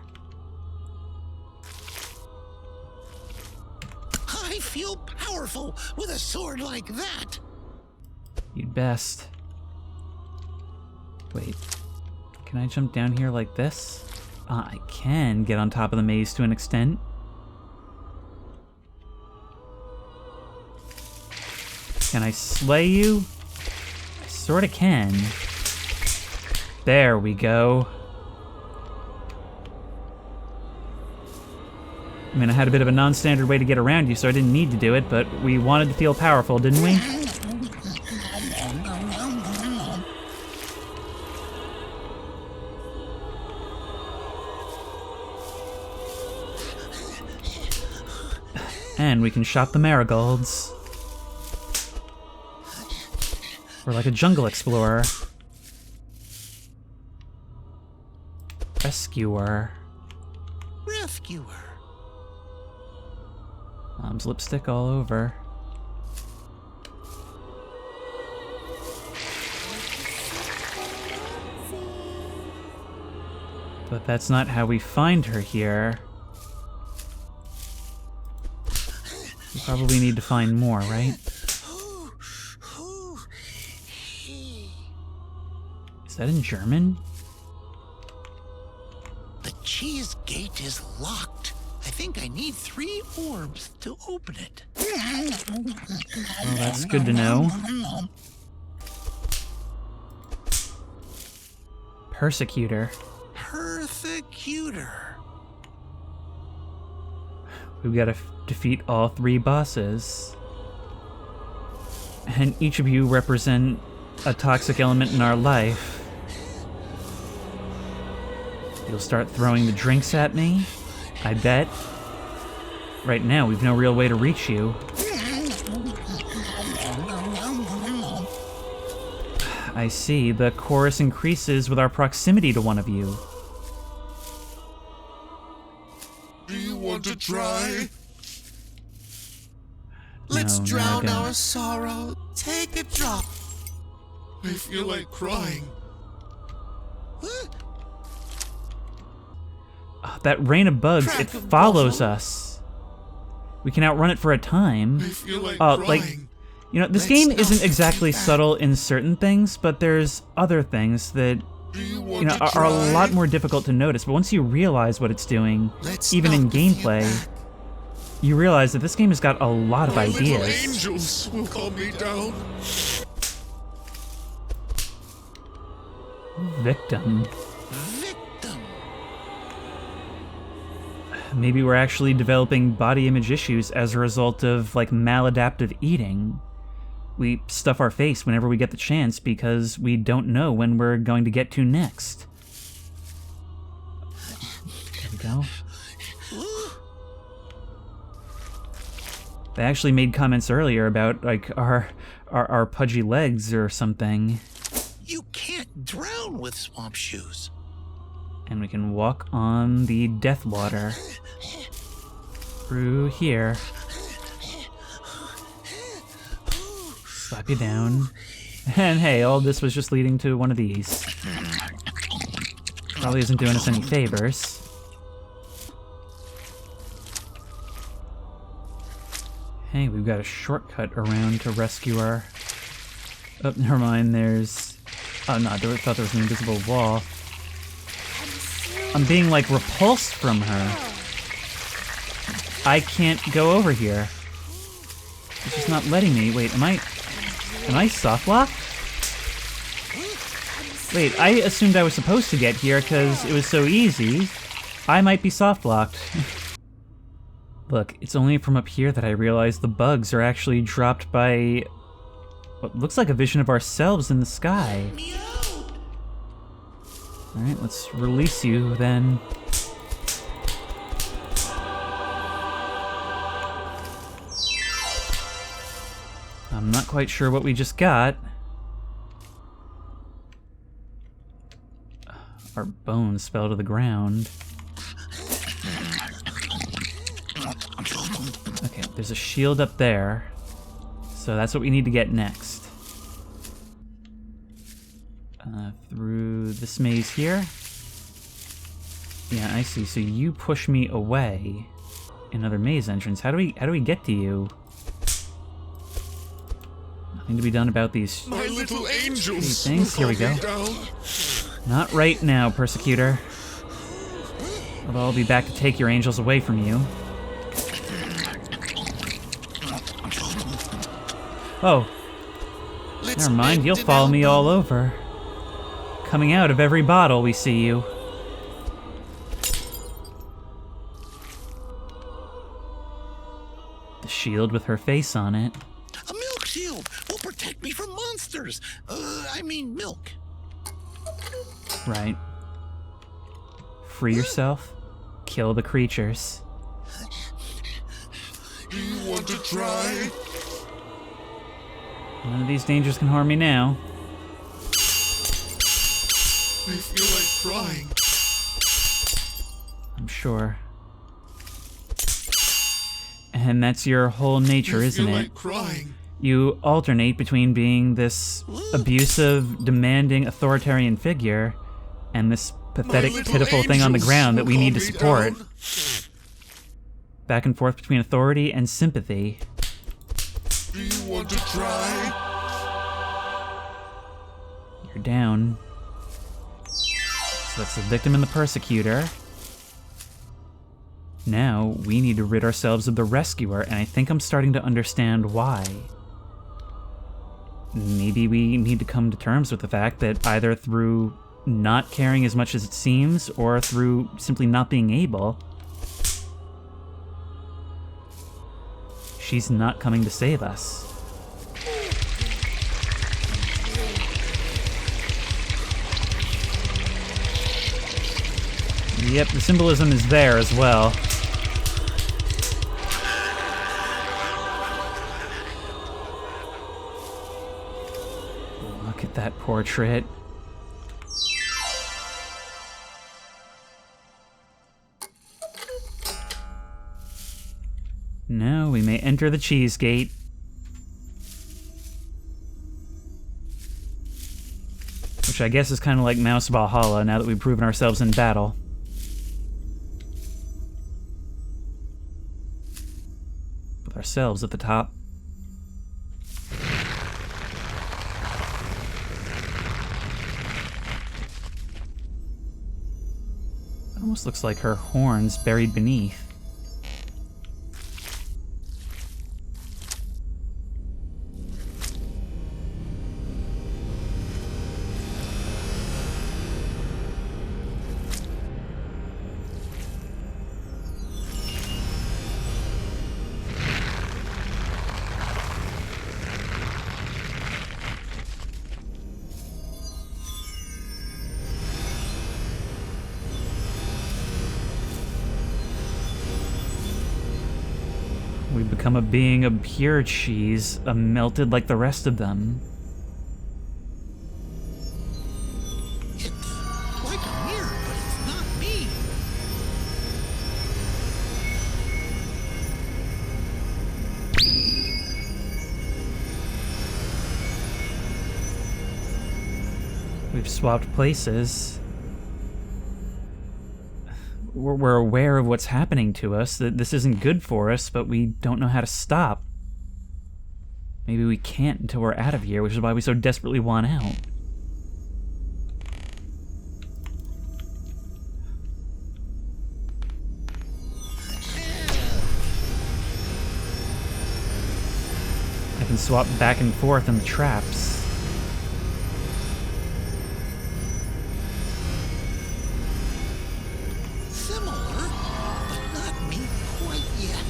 I feel powerful with a sword like that. You'd best. Wait, can I jump down here like this? I can get on top of the maze to an extent. Can I slay you? I sorta can. There we go. I mean, I had a bit of a non-standard way to get around you, so I didn't need to do it, but we wanted to feel powerful, didn't we? And we can shop the marigolds. We're like a jungle explorer. Rescuer. Rescuer. Mom's lipstick all over. But that's not how we find her here. We probably need to find more, right? Is that in German? The cheese gate is locked. I think I need 3 orbs to open it. Well, that's good to know. Persecutor. Persecutor. We've got to defeat all 3 bosses. And each of you represent a toxic element in our life. You'll start throwing the drinks at me, I bet. Right now, we've no real way to reach you. I see. The chorus increases with our proximity to one of you. Do you want to try? Let's No, drown no, I don't. our sorrow. Take a drop. I feel like crying. That rain of bugs, Crack it a follows bottle. us. We can outrun it for a time. I feel like Oh, crying. like, you know, this Let's game not isn't do exactly that. subtle in certain things, but there's other things that, Do you want you know, to are try? a lot more difficult to notice. But once you realize what it's doing, Let's even in knock the few gameplay, back. you realize that this game has got a lot of My little ideas. angels will calm me down. Victim. Victim. Maybe we're actually developing body image issues as a result of, like, maladaptive eating. We stuff our face whenever we get the chance because we don't know when we're going to get to next. There we go. They actually made comments earlier about, like, our pudgy legs or something. You can't drown with swamp shoes. And we can walk on the death water. Through here. Slap you down. And hey, all this was just leading to one of these. Probably isn't doing us any favors. Hey, we've got a shortcut around to rescue our... Oh, never mind, there's... Oh no, I thought there was an invisible wall. I'm being, like, repulsed from her. I can't go over here. It's just not letting me. Wait, am I soft locked? Wait, I assumed I was supposed to get here because it was so easy. I might be soft locked. Look, it's only from up here that I realized the bugs are actually dropped by what looks like a vision of ourselves in the sky. Alright, let's release you then. I'm not quite sure what we just got. Our bones fell to the ground. Okay, there's a shield up there. So that's what we need to get next. Through this maze here. Yeah, I see. So you push me away. Another maze entrance. How do we get to you? Nothing to be done about these. My little angels things. Here will we calm go. me down. Not right now, Persecutor. Although I'll be back to take your angels away from you. Oh, Let's never mind. end You'll it follow out. me all over. Coming out of every bottle we see you. The shield with her face on it. A milk shield will protect me from monsters. I mean milk. Right. Free yourself. Kill the creatures. Do you want to try? None of these dangers can harm me now. I feel like crying. I'm sure. And that's your whole nature, isn't I feel it? like crying. You alternate between being this abusive, demanding, authoritarian figure and this pathetic, little pitiful thing on the angels ground that we will need to calm me support. down. Back and forth between authority and sympathy. Do you want to try? You're down. So that's the victim and the persecutor. Now, we need to rid ourselves of the rescuer, and I think I'm starting to understand why. Maybe we need to come to terms with the fact that either through not caring as much as it seems, or through simply not being able, she's not coming to save us. Yep, the symbolism is there as well. Look at that portrait. Now we may enter the cheese gate. Which I guess is kind of like Mouse Valhalla now that we've proven ourselves in battle. With ourselves at the top. It almost looks like her horns buried beneath. We've become a being of pure cheese, melted like the rest of them. It's like a mirror, but it's not me. We've swapped places. We're aware of what's happening to us, that this isn't good for us, but we don't know how to stop. Maybe we can't until we're out of here, which is why we so desperately want out. I can swap back and forth in the traps. Similar, but not me quite yet.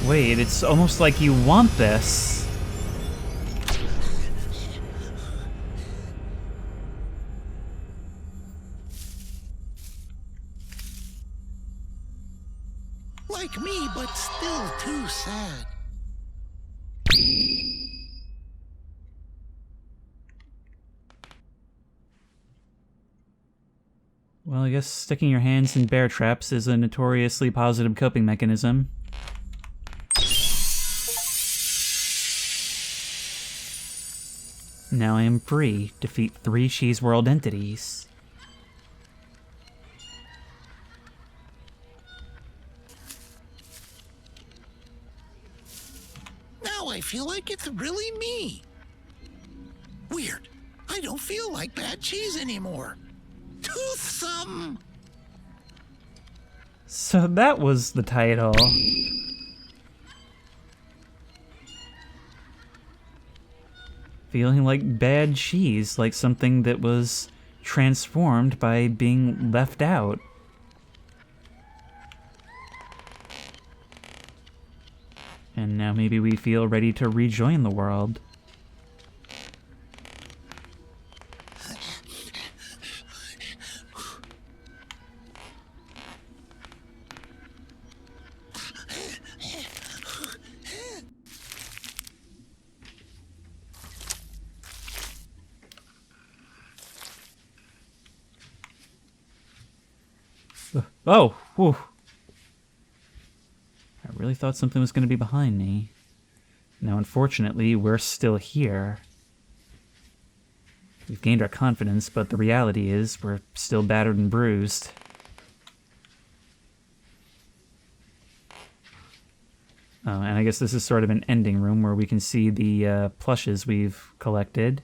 Wait, it's almost like you want this. Like me, but still too sad. Well, I guess sticking your hands in bear traps is a notoriously positive coping mechanism. Now I am free. Defeat 3 Cheese World entities. Now I feel like it's really me. Weird. I don't feel like bad cheese anymore. Toothsome. So that was the title. Feeling like bad cheese, like something that was transformed by being left out. And now maybe we feel ready to rejoin the world. Oh, whew. I really thought something was going to be behind me. Now, unfortunately, we're still here. We've gained our confidence, but the reality is we're still battered and bruised. Oh, and I guess this is sort of an ending room where we can see the plushes we've collected.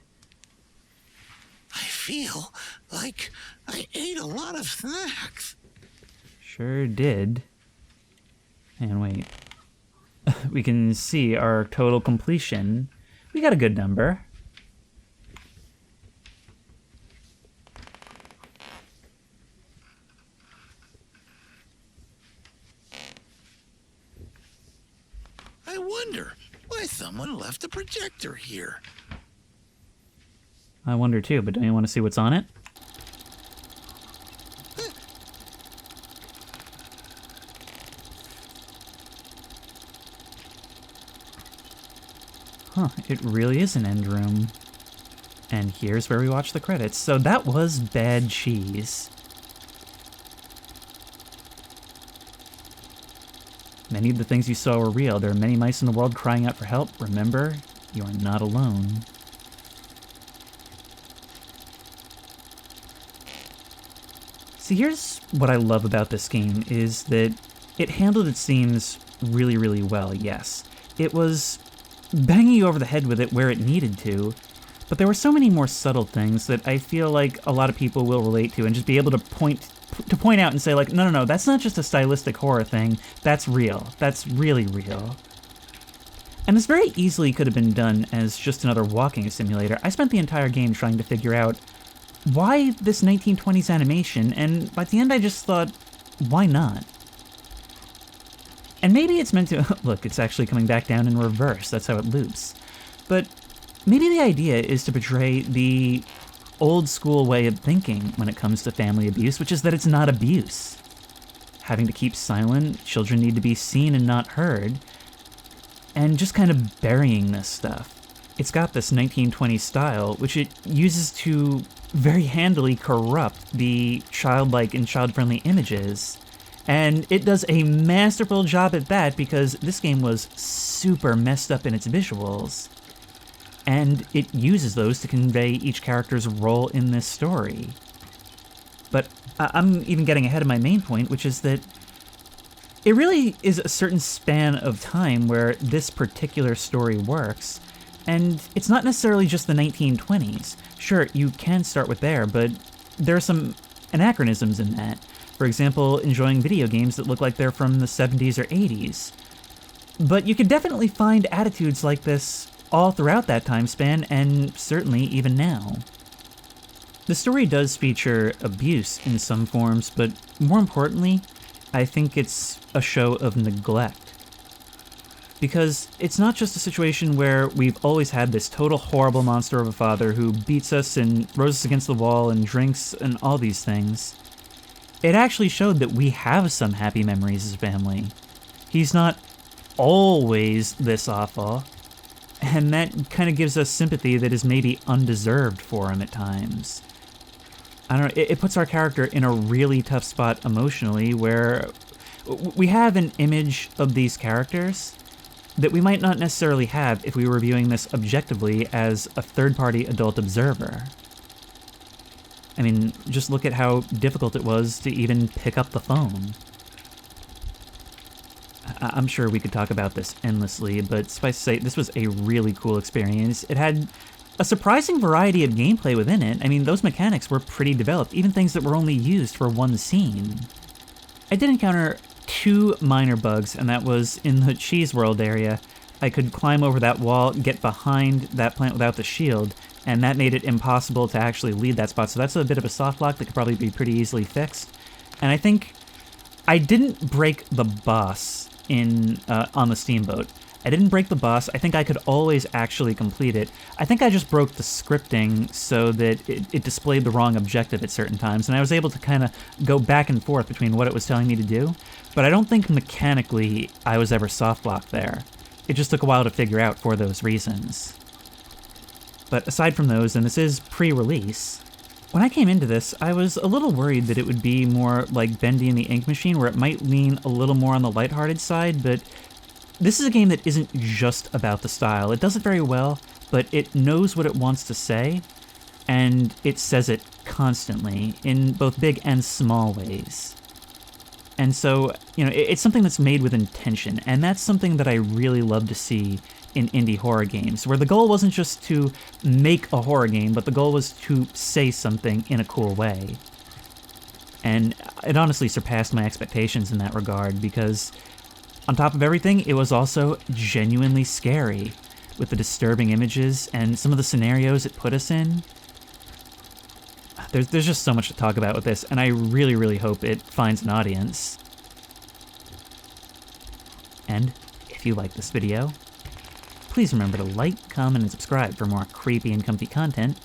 I feel like I ate a lot of snacks. Sure did. And wait. We can see our total completion. We got a good number. I wonder why someone left a projector here. I wonder too, but don't you want to see what's on it? Huh, it really is an end room. And here's where we watch the credits. So that was Bad Cheese. Many of the things you saw were real. There are many mice in the world crying out for help. Remember, you are not alone. See, here's what I love about this game, is that it handled its themes really, really well, yes. It was banging you over the head with it where it needed to, but there were so many more subtle things that I feel like a lot of people will relate to and just be able to point out and say, like, no, that's not just a stylistic horror thing, that's real. That's really real. And this very easily could have been done as just another walking simulator. I spent the entire game trying to figure out why this 1920s animation, and by the end I just thought, why not? And maybe it's meant to... Look, it's actually coming back down in reverse, that's how it loops. But maybe the idea is to portray the old school way of thinking when it comes to family abuse, which is that it's not abuse. Having to keep silent, children need to be seen and not heard, and just kind of burying this stuff. It's got this 1920s style, which it uses to very handily corrupt the childlike and child-friendly images. And it does a masterful job at that because this game was super messed up in its visuals. And it uses those to convey each character's role in this story. But I'm even getting ahead of my main point, which is that it really is a certain span of time where this particular story works. And it's not necessarily just the 1920s. Sure, you can start with there, but there are some anachronisms in that. For example, enjoying video games that look like they're from the 70s or 80s. But you can definitely find attitudes like this all throughout that time span, and certainly even now. The story does feature abuse in some forms, but more importantly, I think it's a show of neglect. Because it's not just a situation where we've always had this total horrible monster of a father who beats us and throws us against the wall and drinks and all these things. It actually showed that we have some happy memories as a family. He's not always this awful, and that kind of gives us sympathy that is maybe undeserved for him at times. I don't know, it puts our character in a really tough spot emotionally where we have an image of these characters that we might not necessarily have if we were viewing this objectively as a third-party adult observer. I mean, just look at how difficult it was to even pick up the phone. I'm sure we could talk about this endlessly, but suffice to say, this was a really cool experience. It had a surprising variety of gameplay within it. I mean, those mechanics were pretty developed, even things that were only used for one scene. I did encounter two minor bugs, and that was in the Cheese World area. I could climb over that wall, get behind that plant without the shield, and that made it impossible to actually lead that spot. So that's a bit of a soft lock that could probably be pretty easily fixed. And I think I didn't break the boss on the Steamboat. I didn't break the boss. I think I could always actually complete it. I think I just broke the scripting so that it displayed the wrong objective at certain times, and I was able to kind of go back and forth between what it was telling me to do, but I don't think mechanically I was ever soft-locked there. It just took a while to figure out for those reasons. But aside from those, and this is pre-release, When I came into this, I was a little worried that it would be more like Bendy and the Ink Machine, where it might lean a little more on the lighthearted side, but this is a game that isn't just about the style. It does it very well, but it knows what it wants to say, and it says it constantly, in both big and small ways. And so, it's something that's made with intention, and that's something that I really love to see in indie horror games, where the goal wasn't just to make a horror game, but the goal was to say something in a cool way. And it honestly surpassed my expectations in that regard, because on top of everything, it was also genuinely scary, with the disturbing images and some of the scenarios it put us in. There's just so much to talk about with this, and I really, really hope it finds an audience. And if you like this video, please remember to like, comment, and subscribe for more creepy and comfy content.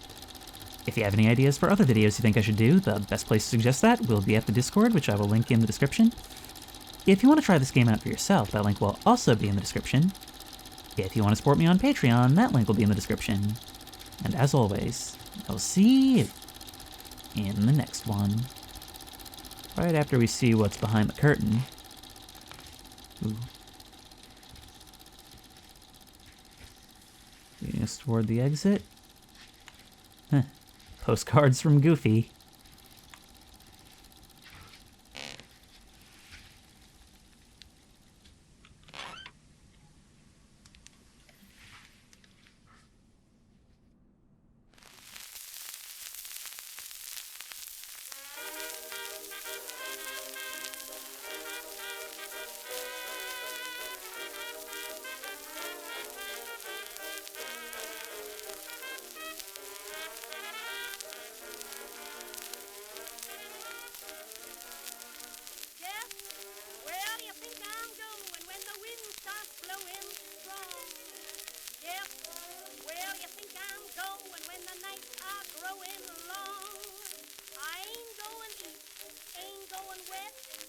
If you have any ideas for other videos you think I should do, the best place to suggest that will be at the Discord, which I will link in the description. If you want to try this game out for yourself, that link will also be in the description. If you want to support me on Patreon, that link will be in the description. And as always, I'll see you in the next one. Right after we see what's behind the curtain. Ooh. Leading us toward the exit. Huh. Postcards from Goofy.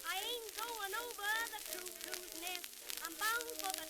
I ain't going over the cuckoo's nest. I'm bound for the